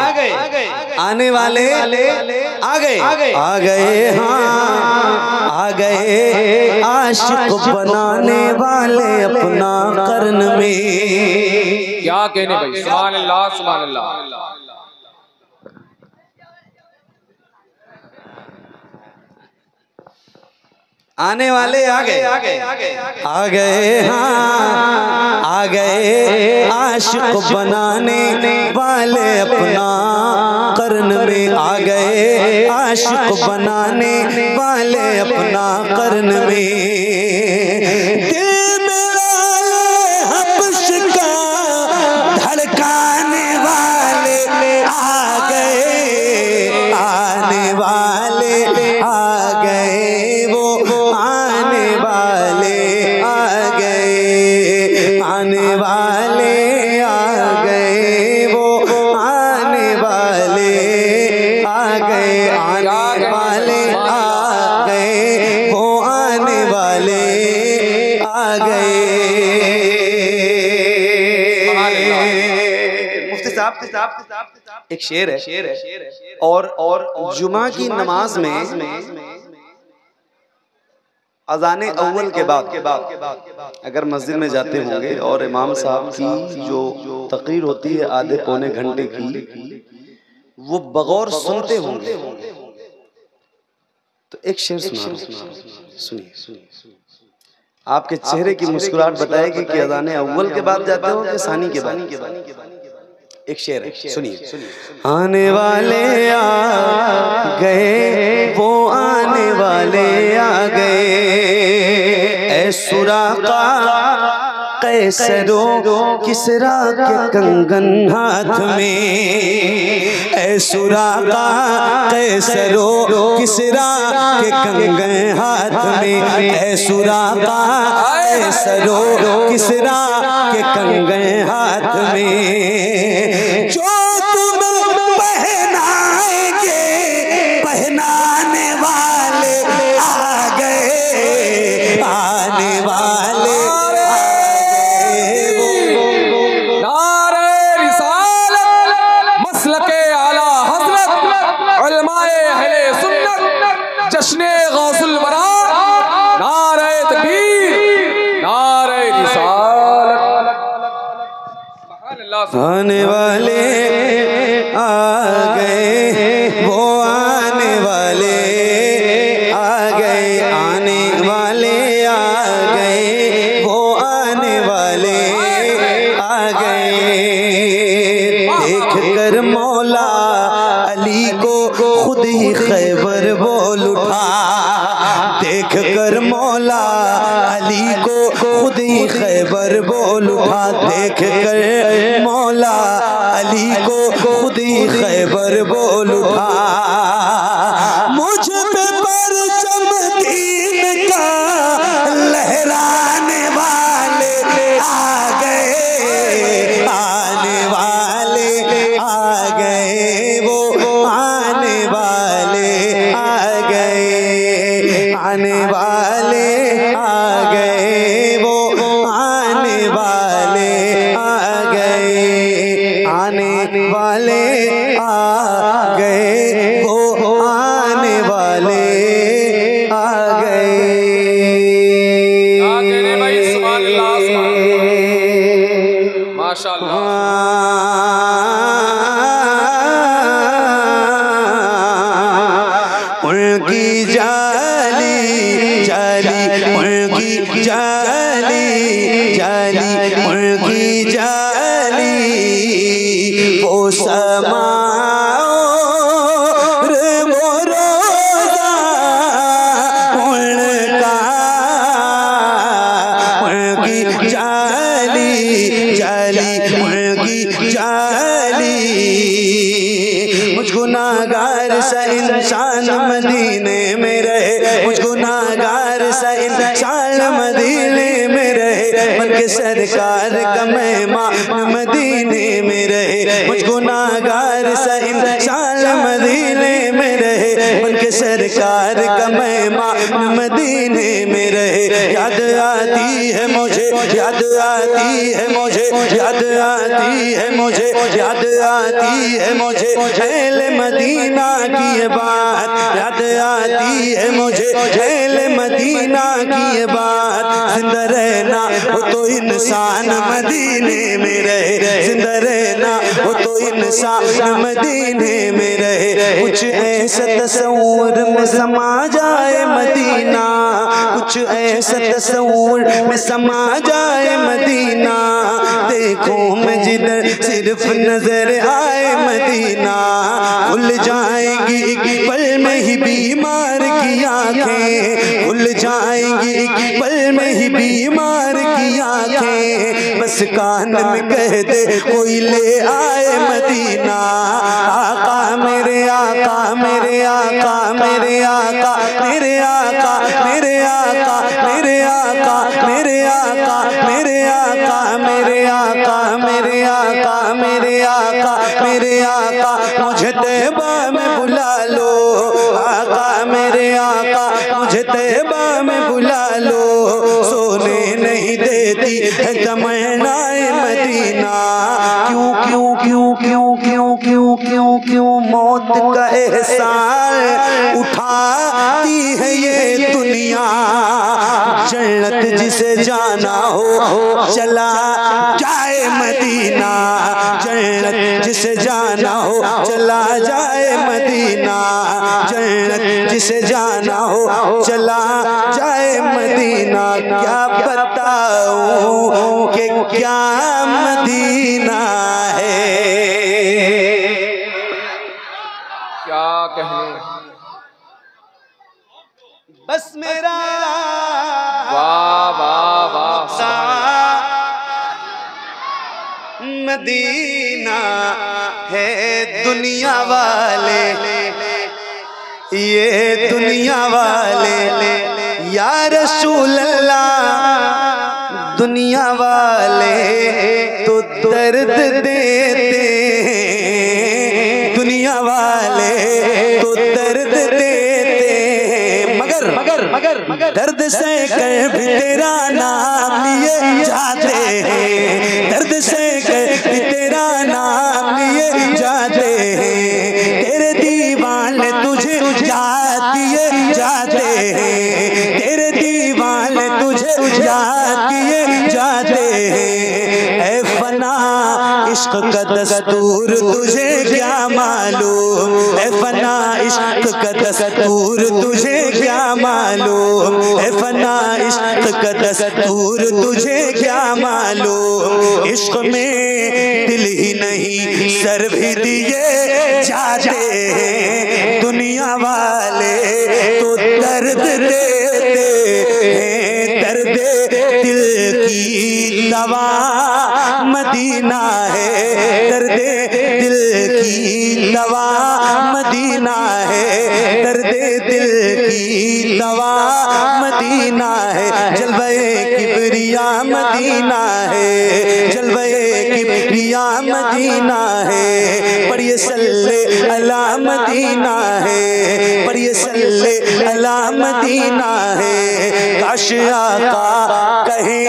आने वाले आ गए, आ गए, हाँ आ गए आशिक बनाने वाले अपना कर्न में।
क्या कहने भाई, सुभान अल्लाह सुभान अल्लाह।
आने वाले आ गए, आ गए, हाँ आ गए आशिक बनाने वाले अपना कर्न में। आ गए आशिक बनाने वाले अपना कर्न में। दिल मेरा हब्श का धड़काने वाले आ गए, आने वाले आ गए, वो आने वाले आ गए, आने वाले आ गए, वो आने वाले आ गए, आने वाले आ गए, वो आने वाले आ गए। मुफ्ती साहब एक शेर है, और जुमा की नमाज में अज़ान अव्वल के बाद अगर मस्जिद में जाते होंगे और इमाम साहब की जो तकरीर होती है आधे पौने घंटे की, वो बगौर सुनते होंगे, तो एक शेर सुनिए, आपके चेहरे की मुस्कुराहट बताएगी कि अज़ान अव्वल के बाद जाते हो कि सानी के बाद। एक शेर है, सुनिए। आने वाले आ गए, वो आने वाले आ गए, ऐ सुराका कैसरो किसरा के कंगन हाथ में, ऐ सुराका कैसरो किसरा के कंगन हाथ में, ऐ सुराका कैसरो किसरा के कंगन हाथ में। जो तुम पहनाएंगे पहनाने वाले आ गए, आने वाले
जश्ने गौसुल वरा, नारे तकबीर, नारे रिसालत।
आने वाले आ गए, वो आने वाले आ गए, आने वाले आ गए, वो आने वाले आ गए। देख कर मौला अली को खुद ही खैबर बोल उठा, देख कर मौला अली को खुद ही खैबर बोल उठा, देख कर मौला अली को खुद ही खैबर बोल उठा। मुझ पे परचम दीन का लहराने वाले आ गए, आने वाले आ गए, वो आने वाले आ गए, आने वाले आ गए, वो आने वाले आ गए, आने वाले आ गए, वो आने वाले आ गए।
माशाअल्लाह।
उनकी जाली जाली, उनकी जाली जाली, उनकी जाली वो समा गुनाहगार सा इंसान मदीने में रहे, मुझ गुनाहगार सा इंसान मदीने में रहे, मन के सरकार का मेहमान मदीने में रहे, मुझ गुनाहगार सा इंसान मदीने में रहे, मन कि सरकार का मेहमान मदीने में रहे। याद आती है मुझे, याद आती है मुझे, याद आती है मुझे, याद आती है मुझे अहले मदीना की ये बात, याद आती है मुझे अहले मदीना की ये बात। जिंदा रहना हो तो इंसान मदीने में रहे, जिंदा रहना हो तो इंसान मदीने में रहे। कुछ ऐसा तस्वुर में समा जाए मदीना, कुछ ऐसा तस्वुर में समा जाए मदीना। देखो मैं जिधर सिर्फ नजर आए मदीना, खुल जाएंगी एक पल में ही बीमार की आंखें, खुल जाएंगी एक पल में ही बीमार की आंखें। बस कान में कह दे कोई ले आए मदीना। आका मेरे आका, मेरे आका, मेरे आका, मेरे आका, मेरे आका, मेरे आका, मेरे आका, मेरे आका, मेरे आका, मेरे आका, मेरे आका, मेरे आका, मुझे तैबा में बुला लो। आका मेरे आका, मुझे तैबा में बुला लो। सोने नहीं देती है तमन्नाए मदीना। क्यों क्यों क्यों क्यों क्यों क्यों क्यों क्यों मौत का एहसान उठाती है ये दुनिया। जन्नत जिसे जाना हो चला जाए मदीना, जन्नत जिसे जाना हो चला जाए मदीना, जन्नत जिसे जाना हो चला जाए मदीना। क्या बताऊं कि क्या मदीना है,
क्या कहने।
बस मेरा
वाह वाह वाह,
मदीना है। दुनिया वाले, ये दुनिया वाले या रसूल अल्लाह, दुनिया वाले तो दर्द देते, दुनिया वाले तो दर्द देते। मगर मगर मगर मगर दर्द से कर भी तेरा नाम लिए जाते हैं, दर्द से कर भी तेरा नाम लिए जाते हैं। तेरे दीवाने तुझे याद किए जाते हैं, तेरे दीवाने तुझे याद किए जाते हैं। ऐ फना इश्क का दस्तूर तुझे क्या मालूम, ऐ फना इश्क का दस्तूर तुझे क्या मालूम, ऐ फना इश्क का दस्तूर तुझे क्या मालूम। इश्क में दिल ही नहीं सर भी दिए जाते हैं। दुनिया वाले तो दर्द देते हैं, दर्द दिल की दवा मदीना है, दर्द दिल की दवा मदीना है, दर्द दिल की दवा मदीना है। जलवे किबरिया मदीना है, जलवे किबरिया मदीना है। पढ़िए सल्ले अला मदीना है, पढ़िए सल्ले अला मदीना है। काश आका कहे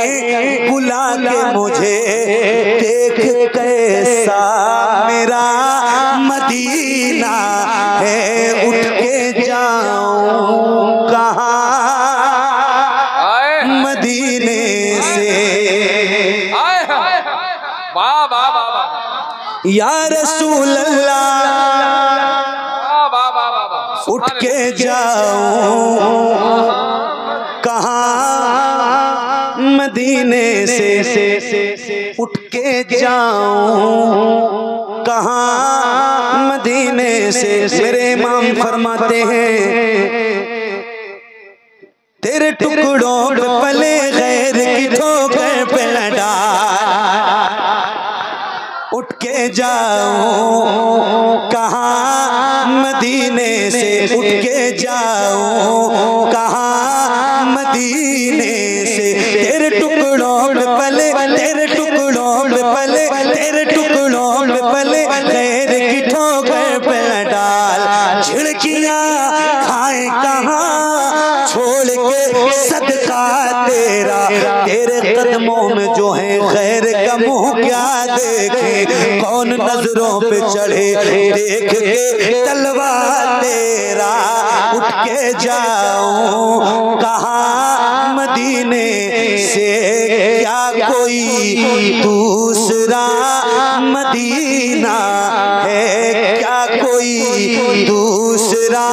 बुला के मुझे, देख कैसा मेरा मदीना है। उठ के जाऊं कहाँ मदीने से,
वाह वाह वाह वाह,
या रसूल अल्लाह
वाह वाह वाह वाह,
उठ के जाऊं कहाँ मदीने से, उठ के जाऊं कहाँ मदीने से। मेरे इमाम फरमाते हैं तेरे टुकड़ों पे पले गैर की ठोकर पे लड़ा। उठ के जाऊं कहाँ मदीने से, उठ के जाऊं कहाँ मदीने से। तेरे टुकड़ों पे पले, तेरे टुकड़ों पे पले, तेरे टुकड़ों पे पले गैर की ठोकर पे डाल। झिड़कियाँ कदमों में जो है खैर का मुंह क्या देखे, कौन नजरों पे चढ़े देख के तलवा तेरा, उठ के जाऊं कहाँ मदीने से, क्या कोई दूसरा मदीना है, क्या कोई दूसरा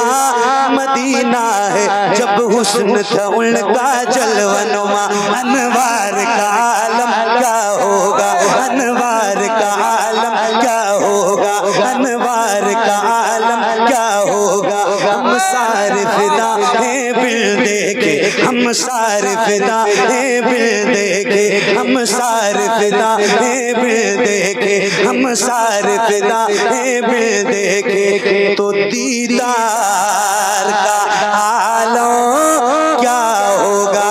मदीना है। जब हुस्न था उनका जलवनुमा, अनवार का आलम क्या होगा, अनवार का आलम क्या होगा, अनवार का आलम क्या होगा। हम सारे फिदा हैं बिल देखे, हम सारे फिदा हैं बिल देखे, हम सारे फिदा हैं बिल देखे, हम सारे फिदा हैं बिल देखे। तो दीदार का आलम क्या होगा,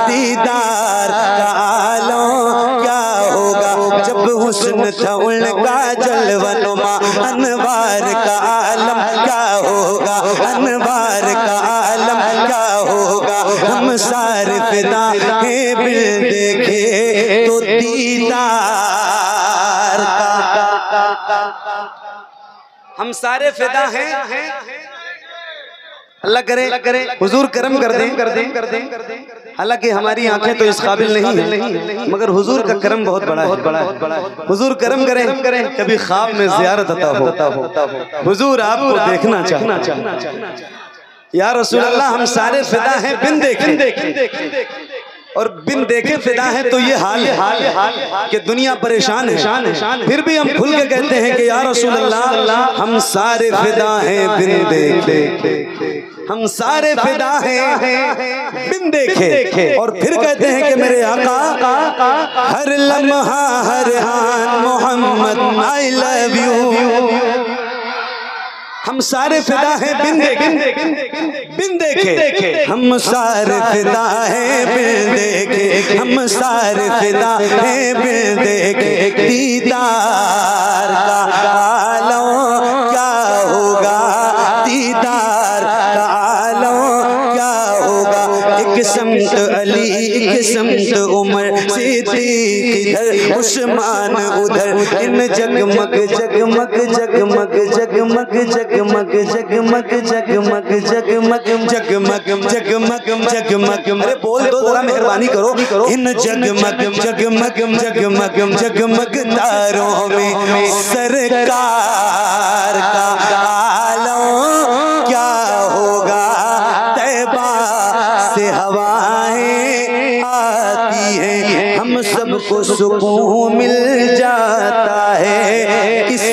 दीदार का आलम क्या होगा। जब हुस्न था उनका जलवनुमा, अनवार का आलम क्या होगा, अनवार का आलम क्या होगा। हम सारे फिदा हैं बिल देखे, तो दीदार का हम सारे फिदा हैं। अल्लाह करे हुजूर करम कर दें। हालांकि हमारी आंखें तो इस काबिल नहीं है, मगर हुजूर का करम बहुत बड़ा है। हुजूर करम करें, कभी ख्वाब में ज़ियारत अता हो, हुजूर आपको देखना चाहता। या रसूल अल्लाह, हम सारे फिदा हैं बिन देखे, और बिन देखे फिदा है। तो ये हाल है कि दुनिया परेशान है, फिर भी हम खुल के कहते हैं कि या रसूल अल्लाह, हम सारे फिदा हैं बिन देखे, हम सारे फिदा हैं बिन देखे। और फिर कहते हैं कि मेरे आका, हर लम्हा हर आन मोहम्मद आई लव यू। हम सारे फिदा हैं बिन देखे, हम सारे फिदा हैं बिन देखे, हम सारे फिदा हैं बिन देखे। दीदार का आलम क्या होगा, दीदार का आलम क्या होगा। एक समत अली, एक समत उमर, सिद्दीक इधर, उस्मान उधर, इन जगमग जगमग जगमग जगमग जगमग जगमग जगमग जगमग जगमग जगमग जगमग। अरे बोल दो जरा, मेहरबानी करो। इन जगमग जगमग जगमग जगमग तारों में सरकार का आलम क्या होगा। तैबा से हवाएं आती हैं, हम सबको सुकून मिल जाता है इस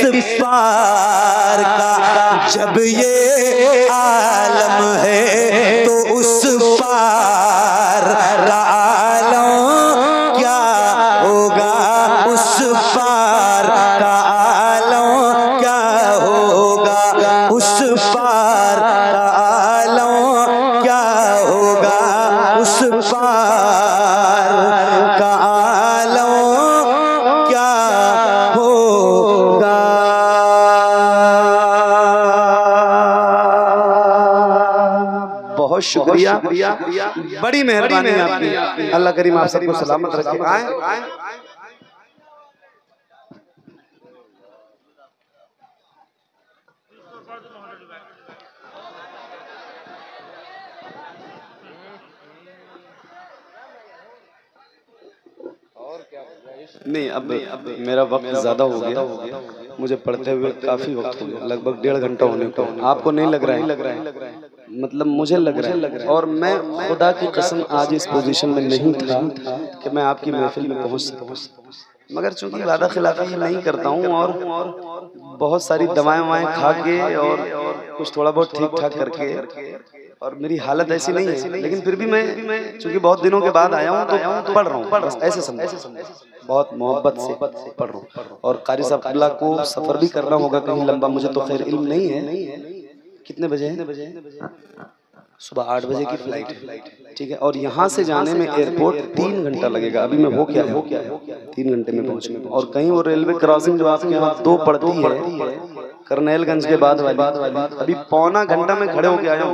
पार का। जब ये आलम है तो उस पार का आलम क्या होगा, उस पार का आलम क्या होगा, उस पार का आलम क्या होगा, उस पार का आलम क्या होगा। बहुत शुक्रिया, बड़ी मेहरबानी आपकी। अल्लाह करीम आप सबको सलामत रखे। आए नहीं, अब मेरा वक्त ज़्यादा हो गया, मुझे पढ़ते हुए काफ़ी वक्त हो गया, लगभग 1.5 घंटा होने को। आपको नहीं लग रहा है? मतलब मुझे लग रहा है, और मैं खुदा की कसम आज इस पोजीशन में नहीं था कि मैं आपकी महफिल में पहुंच सकूं, मगर चूंकि वादा खिलाफी नहीं करता हूं और बहुत सारी दवाएं खा के और कुछ थोड़ा बहुत ठीक ठाक करके, और मेरी हालत ऐसी नहीं है, लेकिन फिर भी मैं चूंकि बहुत दिनों के बाद आया हूँ तो पढ़ रहा हूँ, ऐसे समझो, बहुत मोहब्बत से पढ़ रहा हूँ। और कारी साहब अल्लाह को सफ़र भी करना होगा कहीं लंबा, मुझे तो खैर इल्म नहीं है। कितने बजे है? सुबह 8 बजे की फ्लाइट है, ठीक है। और यहाँ से जाने में एयरपोर्ट 3 घंटा लगेगा। अभी मैं हो क्या 3 घंटे में पहुँचूंगा। और कहीं वो रेलवे क्रॉसिंग जो आपके यहाँ 2 पड़ती है, करनैलगंज के बाद वाली, अभी 1.25 घंटा में खड़े होके आया हूँ।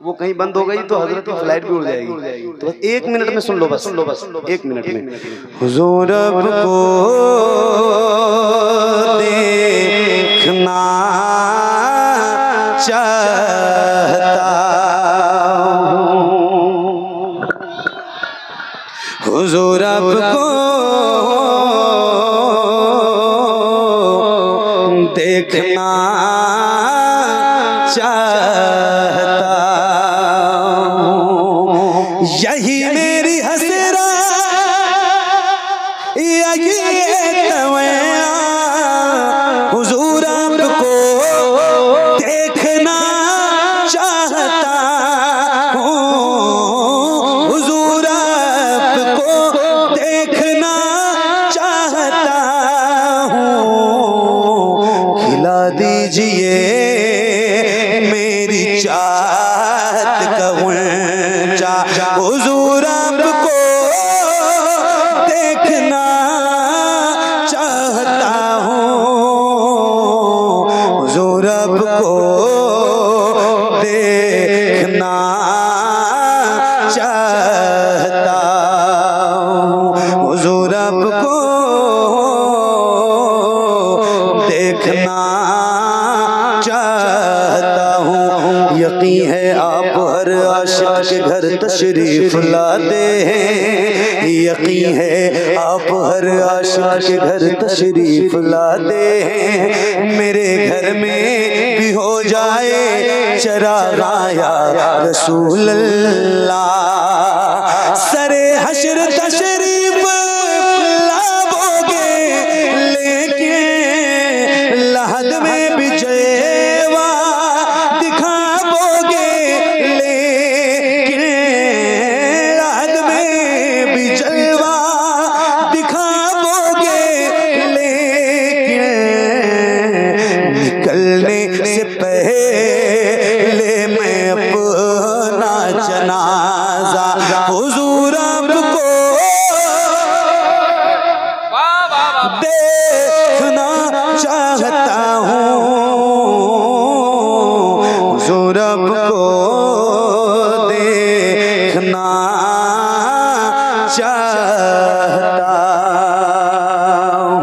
वो कहीं बंद हो गई तो हजरत की फ्लाइट भी उड़ जाएगी। तो बस 1 मिनट में सुन लो, बस 1 मिनट में।
हुजूर अब को देखना चाहता हूँ, हुजूर अब को देखना चाहता हूँ। यही मेरी हसरा, यही तमन्ना, हुजूर आपको देखना चाहता हूँ, हुजूर आपको देखना चाहता हूँ। खिला दीजिए मेरी चाहत का ऊंचा, हुजूर आपको देखना चाहता हूँ, हुजूर आपको देखना चाहता हूँ, हुजूर आपको देखना चाहता हूँ। यकीन है आप हर आशिक के घर तशरीफ लाते हैं, यकीन है आप हर आशिक के घर तशरीफ लाते हैं। मेरे घर में भी हो जाए चरागा या रसूल अल्लाह, सरे हश्र तशरीफ लाओगे लेके लहद में भी जलवा दिखाओगे, लेकिन लहद में भी जलवा दिखाओगे, लेकिन निकलने से पहले मैं अपना जनाजा हुजूर आपको देखना चाहता हूँ, हुजूर आपको देखना चाहता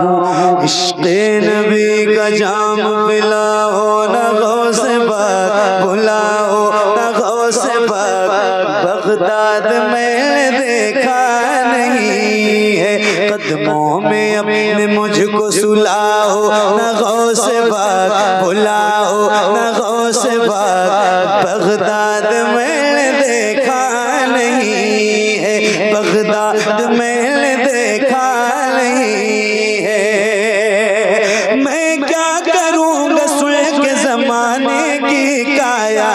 हूँ। इश्क़े नबी का जाम पिलाओ न गौसे पाक बुलाओ, न गौसे पाक बगदाद में देखा नहीं है, कदमों में अपने मुझको सुलाओ, न गौसे पाक बुलाओ, न गौसे पाक बगदाद में देखा नहीं है, बगदाद में देखा नहीं है। मैं क्या करूँगा सुन के ज़माने की काया,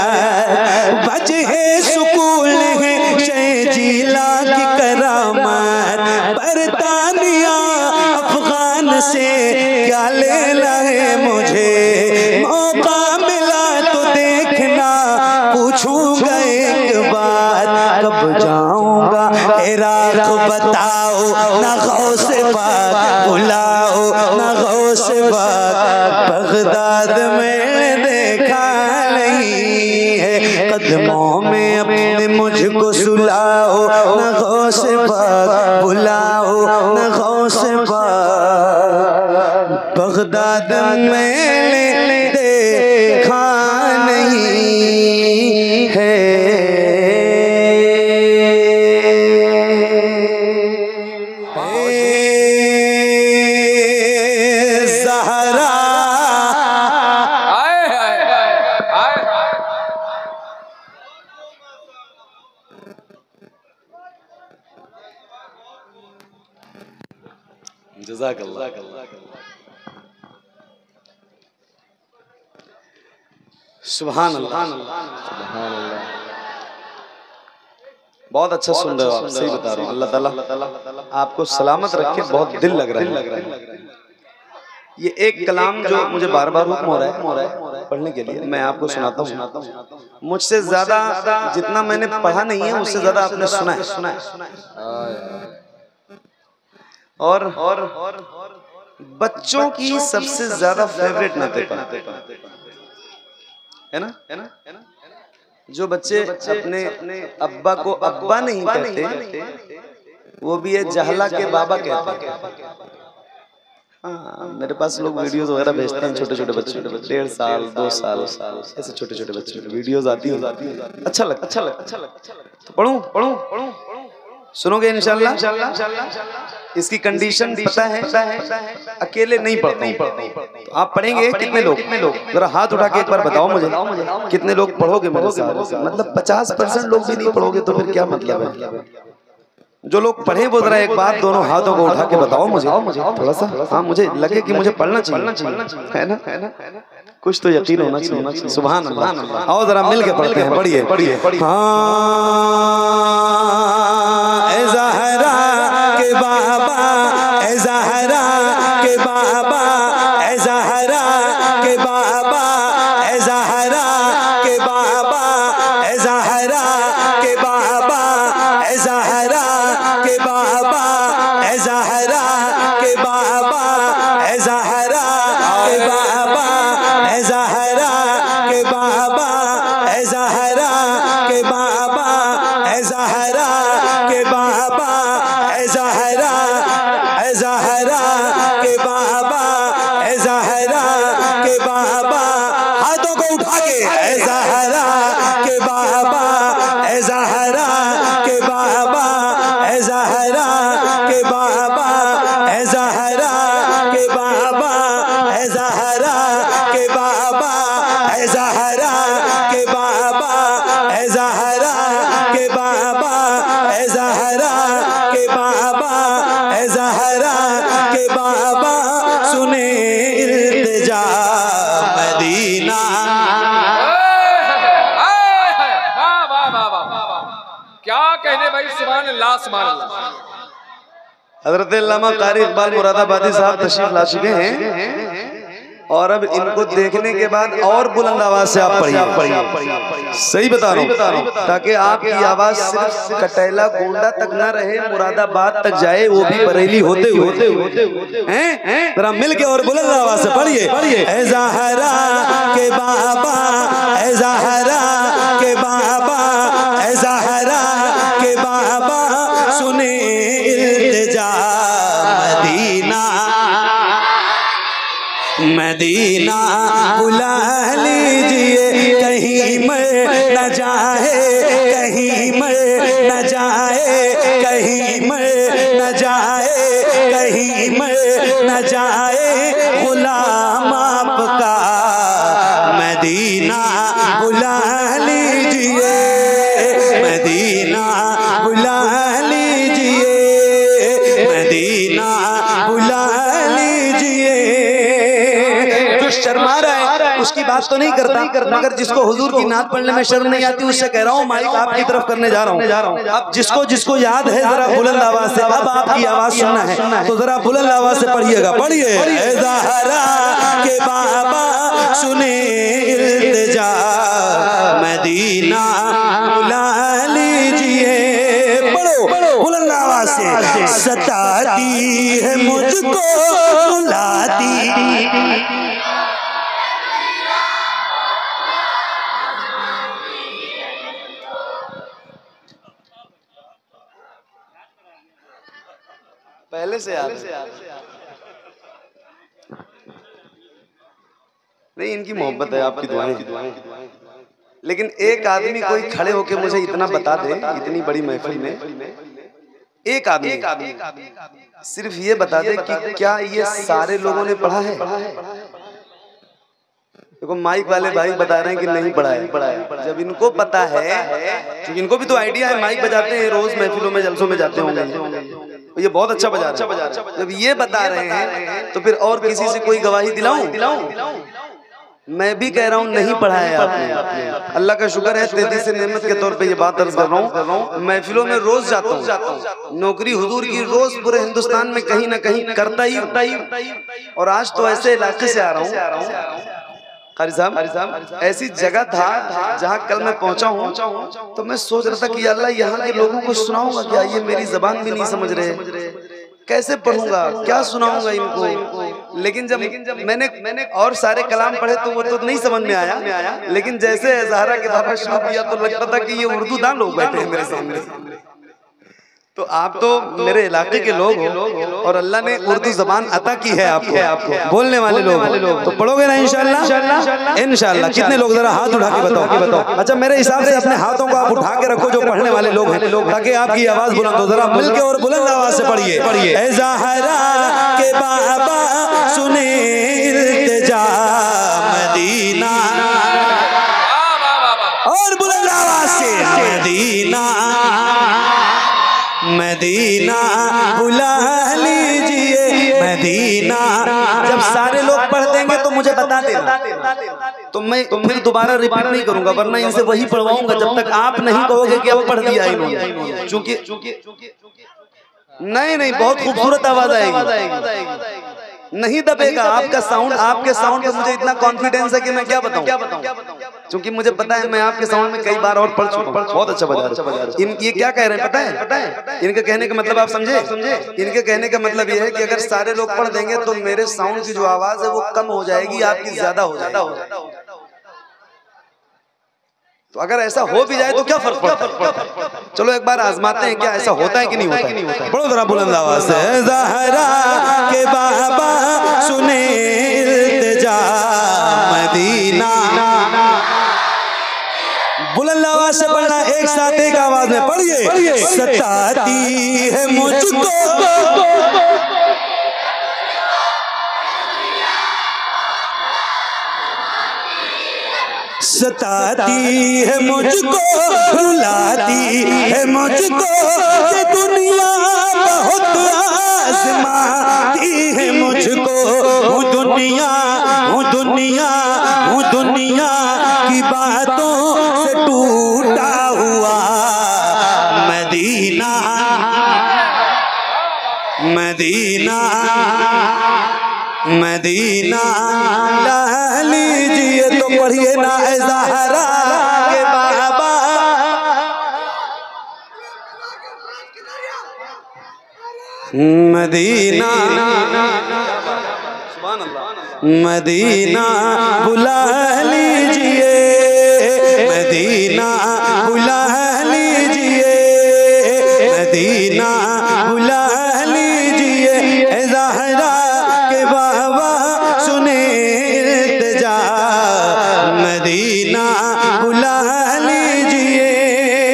वजह सुकून है शहजीला की करामत, बरतानिया अफगान से क्या लेना है मुझे, मौका मिला तो देखना पूछूंगा एक बात, कब जाऊंगा इराक बताओ, ना गौसे पाक बुलाओ, ना गौसे पाक बगदाद में देखा नहीं है, कदमों में अपने मुझको सुलाओ, ना गौसे पाक बुलाओ, ना गौसे पाक बगदाद में देखा नहीं है। ज़हरा
जज़ाकल्लाह। सुभान अल्लाह, बहुत अच्छा सुन रहे हो आप, सही बता रहा हूँ। अल्लाह ताला आपको सलामत रखे, बहुत दिल लग रहा है। ये एक कलाम जो मुझे बार बार हुक्म हो रहा है पढ़ने के लिए, मैं आपको सुनाता हूँ। मुझसे ज्यादा जितना मैंने पढ़ा नहीं है उससे ज्यादा आपने सुना है। और बच्चों की सबसे ज्यादा फेवरेट नाते है ना, जो बच्चे अपने अब्बा को अब्बा नहीं कहते वो भी ये जहला के बाबा कहते हैं। हाँ, मेरे पास लोग वीडियोस वगैरह भेजते हैं, छोटे छोटे बच्चे 1.5 साल 2 साल ऐसे छोटे छोटे बच्चे वीडियोस आती है, अच्छा लगता। तो पढ़ूं सुनोगे इंशाल्लाह। इसकी कंडीशन पता है, अकेले नहीं पढ़ता हूं। तो आप पढ़ेंगे कितने लोग, जरा हाथ उठा के एक बार बताओ मुझे, कितने लोग पढ़ोगे मेरे साथ? मतलब 50% लोग भी नहीं पढ़ोगे तो फिर क्या मतलब है? जो लोग पढ़े वो जरा एक बार दोनों हाथों को उठा के बताओ मुझे थोड़ा सा। हाँ, मुझे लगे कि मुझे पढ़ना चाहिए, है ना? कुछ तो यकीन होना चाहिए। सुभान अल्लाह। आओ जरा मिल के पढ़ते हैं, पढ़िए। हाँ, ज़हरा के बाबा, ज़हरा के बाबा, ज़हरा के बाबा, ज़हरा के बाबा, ज़हरा के बाबा, ज़हरा के बाबा, ज़हरा के बाबा, ज़हरा के बाबा, ज़हरा के बाबा, ज़हरा के बाबा, ज़हरा के बाबा, ज़हरा के बाबा, ज़हरा के बाबा, हाथों को उठा के ज़हरा के बाबा, ज़हरा के बाबा, ज़हरा के बाबा, ज़हरा के बाबा, ज़हरा के बाबा, ज़हरा के बाबा, ज़हरा के बाबा, ज़हरा के बाबा, ज़हरा के बाबा, सुने इल्तिजा मदीना।
क्या कहने भाई, सुभान अल्लाह सुभान अल्लाह।
हज़रत अल्लामा कारी इकबाल मुरादाबादी साहब तशरीफ ला चुके हैं और अब इनको देखने के बाद और बुलंद आवाज से आप पढ़िए। सही बता रहा हूँ, ताकि आपकी आवाज सिर्फ कटैला गोंडा तक ना रहे, मुरादाबाद तक जाए, वो भी बरेली होते हुए हैं। जरा मिल के और बुलंद आवाज से पढ़िए। ऐ ज़हरा के बाबा, ऐ ज़हरा के बाबा, ऐ ज़हरा के बाबा, सुने इल्तिजा मदीना। मदीना बुला लीजिए, कहीं मैं न जाए, कहीं मैं न जाए, कहीं मैं न जाए, कहीं मैं न जाए, गुलाम आपका मदीना बुला लीजिए, मदीना बुला लीजिए, मदीना बुला लीजिए। शर्मा रहा है उसकी बात तो नहीं करता, मगर जिसको हुजूर की नात पढ़ने में शर्म नहीं आती उससे कह रहा हूँ माइक आपकी तरफ करने जा रहा हूँ। अब जिसको याद है जरा बुलंद आवाज से, अब आपकी आवाज सुनना है तो जरा बुलंद आवाज से पढ़िएगा। पढ़िए। ज़हरा के बाबा, सुने इल्तिजा मदीना बुला लीजिए। पढ़ो बुलंद आवाज से। सताती है मुझको रुलाती, पहले से याद नहीं, इनकी मोहब्बत है, आपकी दुआएं। लेकिन एक आदमी कोई खड़े होके मुझे इतना बता दे, इतनी बड़ी महफिल में एक आदमी सिर्फ ये बता दे कि क्या ये सारे लोगों ने पढ़ा है? देखो माइक वाले भाई बता रहे हैं कि नहीं पढ़ा है। जब इनको पता है, क्योंकि इनको भी तो आइडिया है, माइक बजाते हैं रोज महफिलों में जलसों में जाते होंगे, ये बहुत अच्छा बजा रहे हैं। जब ये बता रहे हैं तो फिर और किसी से कोई गवाही दिलाऊं? मैं भी कह रहा हूँ नहीं पढ़ा है आपने। अल्लाह का शुक्र है, 33 नेमत के तौर पे ये बात अर्ज कर रहा हूँ। महफिलों में रोज जाता हूँ, नौकरी हुजूर की रोज पूरे हिंदुस्तान में कहीं ना कहीं करता ही। और आज तो ऐसे इलाके से आ रहा हूँ कारी साहब, ऐसी जगह था जहाँ कल मैं पहुंचा हूँ तो मैं सोच रहा था कि अल्लाह यहाँ के लोगों को सुनाऊंगा क्या, ये मेरी जबान भी नहीं समझ रहे, कैसे पढ़ूंगा, क्या सुनाऊंगा इनको। लेकिन जब मैंने और सारे कलाम पढ़े तो वो तो नहीं समझ में आया, लेकिन जैसे ज़हरा के बाबा शुरू किया तो लगता था कि ये उर्दू दान लोग बैठे हैं मेरे सामने। तो आप तो मेरे इलाके के लोग हो और अल्लाह ने उर्दू ज़बान अता की है आपको, बोलने वाले लोग, तो पढ़ोगे ना इंशाअल्लाह? इंशाअल्लाह। कितने लोग जरा हाथ उठा के बताओ। अच्छा, मेरे हिसाब से अपने हाथों को आप उठा के रखो जो पढ़ने वाले लोग हैं, ताकि आपकी आवाज बुलंद हो। जरा मिलके और बुलंद आवाज से पढ़िए। ऐ ज़हरा के बाबा सुने इल्तिजा मदीना, और बुलंद आवाज से मदीना मदीना बुला लीजिए मदीना। जब सारे लोग पढ़ देंगे तो मुझे बता देना, तो मैं फिर दोबारा रिपीट नहीं करूंगा, वरना इनसे वही पढ़वाऊंगा जब तक आप नहीं कहोगे कि अब पढ़ दिया इन्होंने। चूंकि नहीं, बहुत खूबसूरत आवाज आएगी, नहीं दबेगा आपका साउंड। आपके साउंड पे मुझे इतना कॉन्फिडेंस है कि मैं क्या बताऊं, क्योंकि मुझे पता है मैं आपके साउंड में कई बार और पढ़ चुका हूं। बहुत अच्छा बजा रहे हैं। ये क्या कह रहे हैं पता है? इनके कहने का मतलब आप समझे? इनके कहने का मतलब ये है कि अगर सारे लोग पढ़ देंगे तो मेरे साउंड की जो आवाज है वो कम हो जाएगी, आपकी ज्यादा हो जाएगी। तो अगर ऐसा हो भी जाए तो क्या फर्क पड़ता है? चलो एक बार आजमाते हैं, क्या ऐसा होता है कि नहीं होता है? बड़ो जरा बुलंद आवाज से। ज़हरा के बाबा सुने इल्तिजा मदीना, बुलंद आवाज से पढ़ना, एक साथ एक आवाज में पढ़िए। सताती है मुझको सताती है मुझको, रुलाती है मुझको, ये दुनिया बहुत आज़माती है मुझको। हूँ दुनिया की बातों से टूटा हुआ मदीना ला लीजिए। तो पढ़िए ना ऐ ज़हरा के बाबा, मदीना मदीना बुला लीजिए, मदीना बुला लीजिए, मदीना बुला लीजिए। ऐ ज़हरा के बाबा सुने इल्तिजा मदीना बुला लीजिए।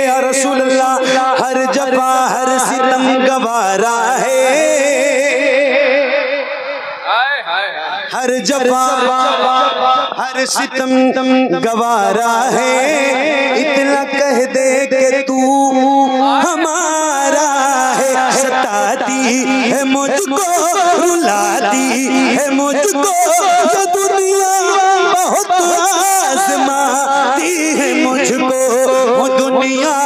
या रसूल अल्लाह हर जफा हर सितम गवारा है, हर जफा हर सितम गवारा है। इतना कह दे कि तू हमारा है। सताती है मुझको, रुलाती है मुझको, ये दुनिया बहुत आज़माती है मुझको। वो दुनिया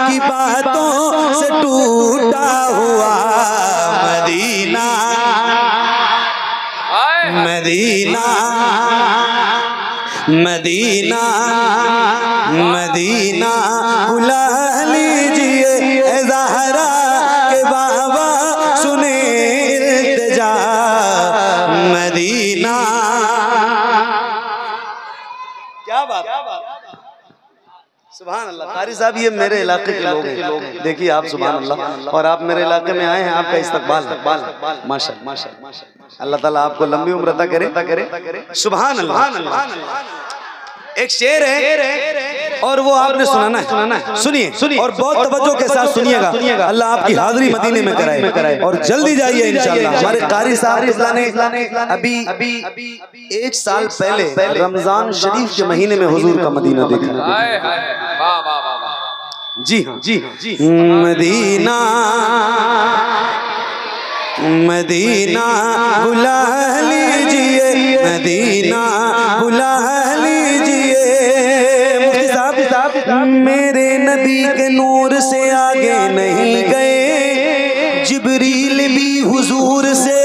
की बातों से टूटा हुआ मदीना बुला लीजिए। ऐ ज़हरा के बाबा सुने इल्तिजा मदीना। क्या बात, सुभान अल्लाह। कारी साहब ये मेरे इलाके के लोग हैं, देखिए आप, सुभान अल्लाह। और आप मेरे इलाके में आए हैं, आपका इस्तकबाल माशाअल्लाह। अल्लाह ताला आपको लंबी उम्र अता करे। सुभान अल्लाह। एक शेर है और वो आपने सुनाना है। सुनिए और बहुत तवज्जो के साथ सुनिएगा। अल्लाह आपकी हाजिरी मदीने में कराए और जल्दी जाइए इंशाअल्लाह। हमारे कारी साहब ने अभी 1 साल पहले रमजान शरीफ के महीने में हुजूर का मदीना देखा। जी हाँ। मदीना बुला लीजिए, मदीना बुला लीजिए। मुफ्ती साहब मेरे नबी के नूर से आगे नहीं गए, जिब्रील भी हुजूर से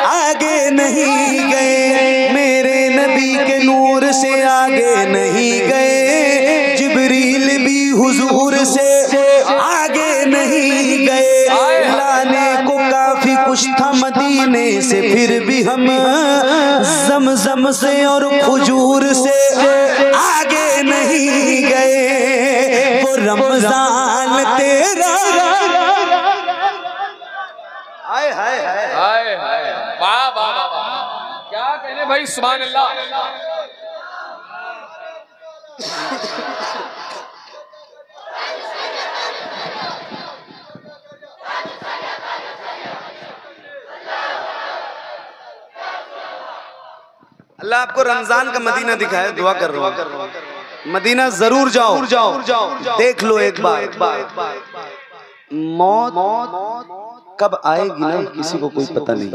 आगे नहीं गए। मेरे नबी के नूर से आगे नहीं गए, जिब्रील भी हुजूर से आगे नहीं गए। लाने को काफी
मदीने से फिर भी हम ज़मज़म से और खजूर से आगे नहीं गए। वो रमजान तेरा
हाय हाय हाय
हाय हाय, वाह वाह वाह, क्या कहने भाई, सुभान अल्लाह।
अल्लाह आपको रमजान का मदीना दिखाए, दुआ कर रहा हूँ। मदीना जरूर जाओ, देख लो एक बार। मौत कब आएगी ना किसी को कोई पता नहीं।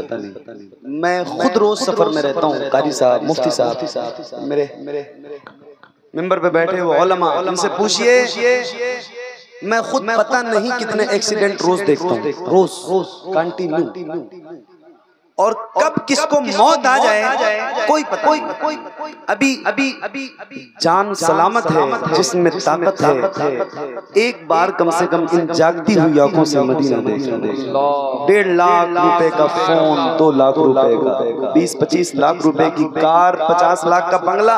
मैं खुद रोज सफर में रहता हूँ। कारी साहब, मुफ्ती साहब, मेरे मिंबर पे बैठे वो उलमा, उनसे पूछिए, मैं खुद पता नहीं कितने एक्सीडेंट रोज देखता हूँ, रोज कंटिन्यू। और कब किसको मौत आ जाए कोई पता नहीं। अभी जान सलामत है, जिसमें ताकत है। एक बार कम से कम इन जागती हुई आंखों से मदीना देख लो। 1.5 लाख रुपए का फोन, 2 लाख रुपए का, 20-25 लाख रुपए की कार, 50 लाख का बंगला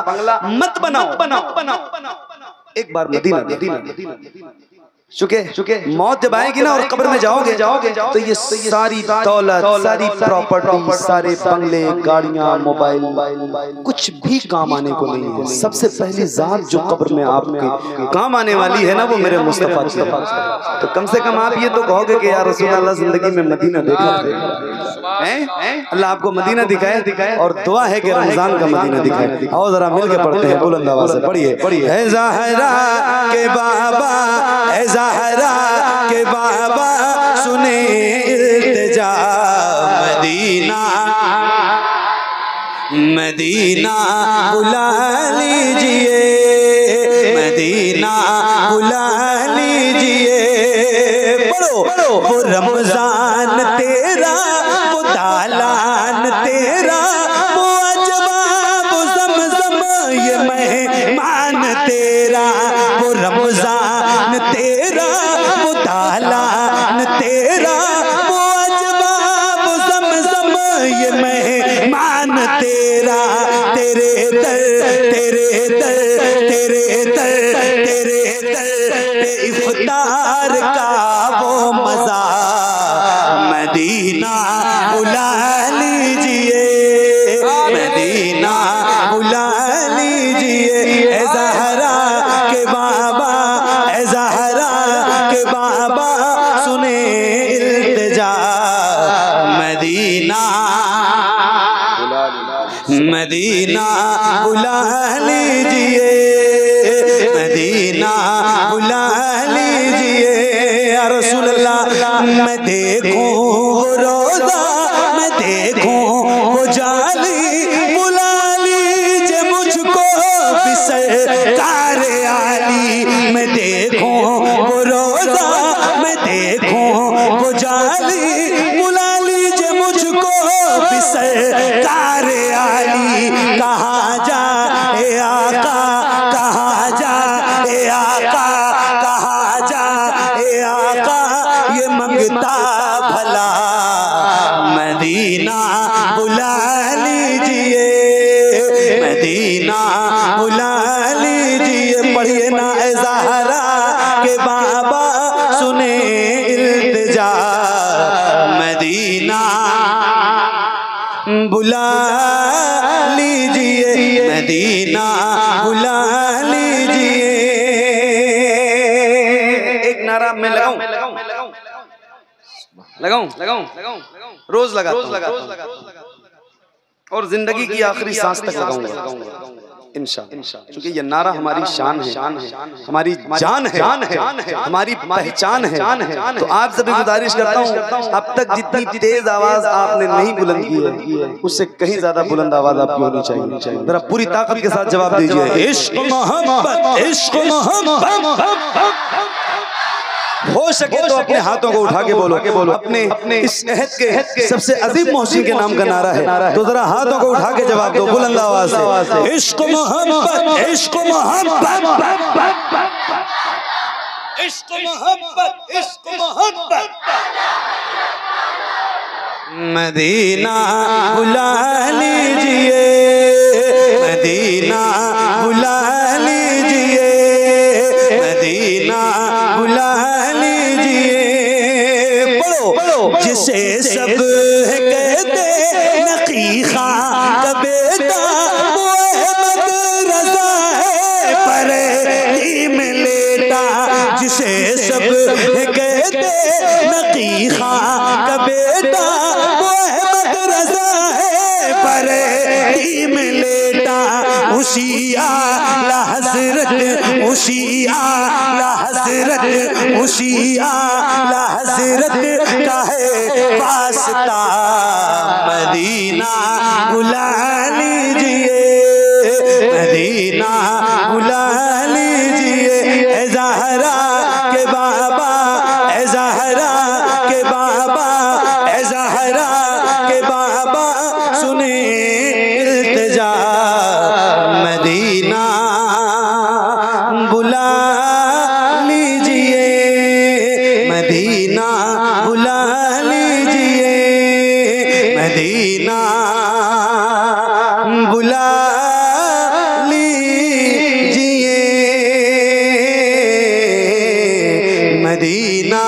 मत बनाओ। एक बार मदीना चुके मौत जब आएगी ना और कब्र में जाओगे तो ये सारी दौलत, सारी प्रॉपर्टी, सारे बंगले, गाड़ियां, मोबाइल कुछ भी काम आने को नहीं है। सबसे पहली जात जो कब्र में आपके काम आने वाली है ना, वो मेरे मुस्तफा की है। तो कम से कम आप ये तो कहोगे कि यार रसूल अल्लाह जिंदगी में मदीना देखा है। अल्लाह आपको मदीना दिखाए और दुआ है कि रमजान का मदीना दिखाए। आओ जरा मिल के पढ़ते हैं, बुलंद आवाज से पढ़िए। है ज़हरा के बाबा, है ज़हरा के बाबा, सुने इल्तिजा मदीना, मदीना बुला लीजिए, मदीना बुला लीजिए। पढ़ो, वो रमजान तेरा, वो दालान तेरा, वो अजवा, वो ज़मज़म, ये मेहमान तेरा। वो रमजान तेरा, वो दालान तेरा, वो अजवा, वो ज़मज़म, ये मेहमान तेरा। तेरे दर, तेरे दर, तेरे दर, तेरे दर पे इफ्तार का वो मज़ा, मदीना बुला लीजिए, मदीना बुला लीजिए। ए ज़हरा के बाबा, ए ज़हरा के बाबा, सुने इल्तिजा मदीना, मदीना बुला लीजिए, मदीना बुला लीजिए। या रसूल अल्लाह, मैं देखूं वो रोज़ा, मैं देखूं वो जाली, बुला लीजिए मुझको भी सरकार आली। मैं देखूं वो रोज़ा, मैं देखूं वो जाली, बुला लीजिए मुझको भी सरकार आली। कहाँ जा ए आका, कहाँ जा ए आका, कहाँ जा ए आका, ये मंगता भला मदीना बुला लीजिए, मदीना बुला लीजिए। पढ़िए ना, ए ज़हरा के बाबा, सुने इल्तिजा मदीना बुला लीजिए, मदीना बुला लीजिए। एक नारा मैं लगाऊं, रोज लगा और जिंदगी की आखिरी सांस तक लगाऊंगा इंशाअल्लाह, क्योंकि ये नारा हमारी शान है, हमारी जान है, हमारी पहचान है। तो आप सभी गुजारिश करता हूँ, अब तक जितनी तेज आवाज आपने नहीं बुलंद की है, उससे कहीं ज्यादा बुलंद आवाज आपकी होनी चाहिए। जरा पूरी ताकत के साथ जवाब दीजिए। इश्क मोहब्बत, इश्क मोहब्बत। हो सके तो अपने हाथों को उठा के बोलो, अपने इस अहद के सबसे अजीम मोहसिन के नाम का नारा है, तो जरा हाथों को उठा के जवाब दो बुलंद आवाज से। इश्क मोहब्बत, इश्क मोहब्बत, इश्क मोहब्बत, इश्क मोहब्बत।
मदीना बुला लीजिए, मदीना बुला लीजिए, मदीना बुला लीजिए। पढ़ो जिसे सब कहते नकी खां का बेटा वो अहमद रज़ा है परेशानी में लेटा। जिसे सब कहते नकी खां का बेटा वो अहमद रज़ा है परेशानी में लेटा। उसी आला हज़रत, उसी आला हज़रत, उसी आला हज़रत का है वास्ता। मदीना बुला लीजिए, मदीना बुला लीजिए। ए ज़हरा के बाबा, ए ज़हरा के बाबा, ए ज़हरा के बाबा सुने इल्तिजा। मदीना बुला लीजिए, मदीना बुला लीजिए, मदीना बुला लीजिए, मदीना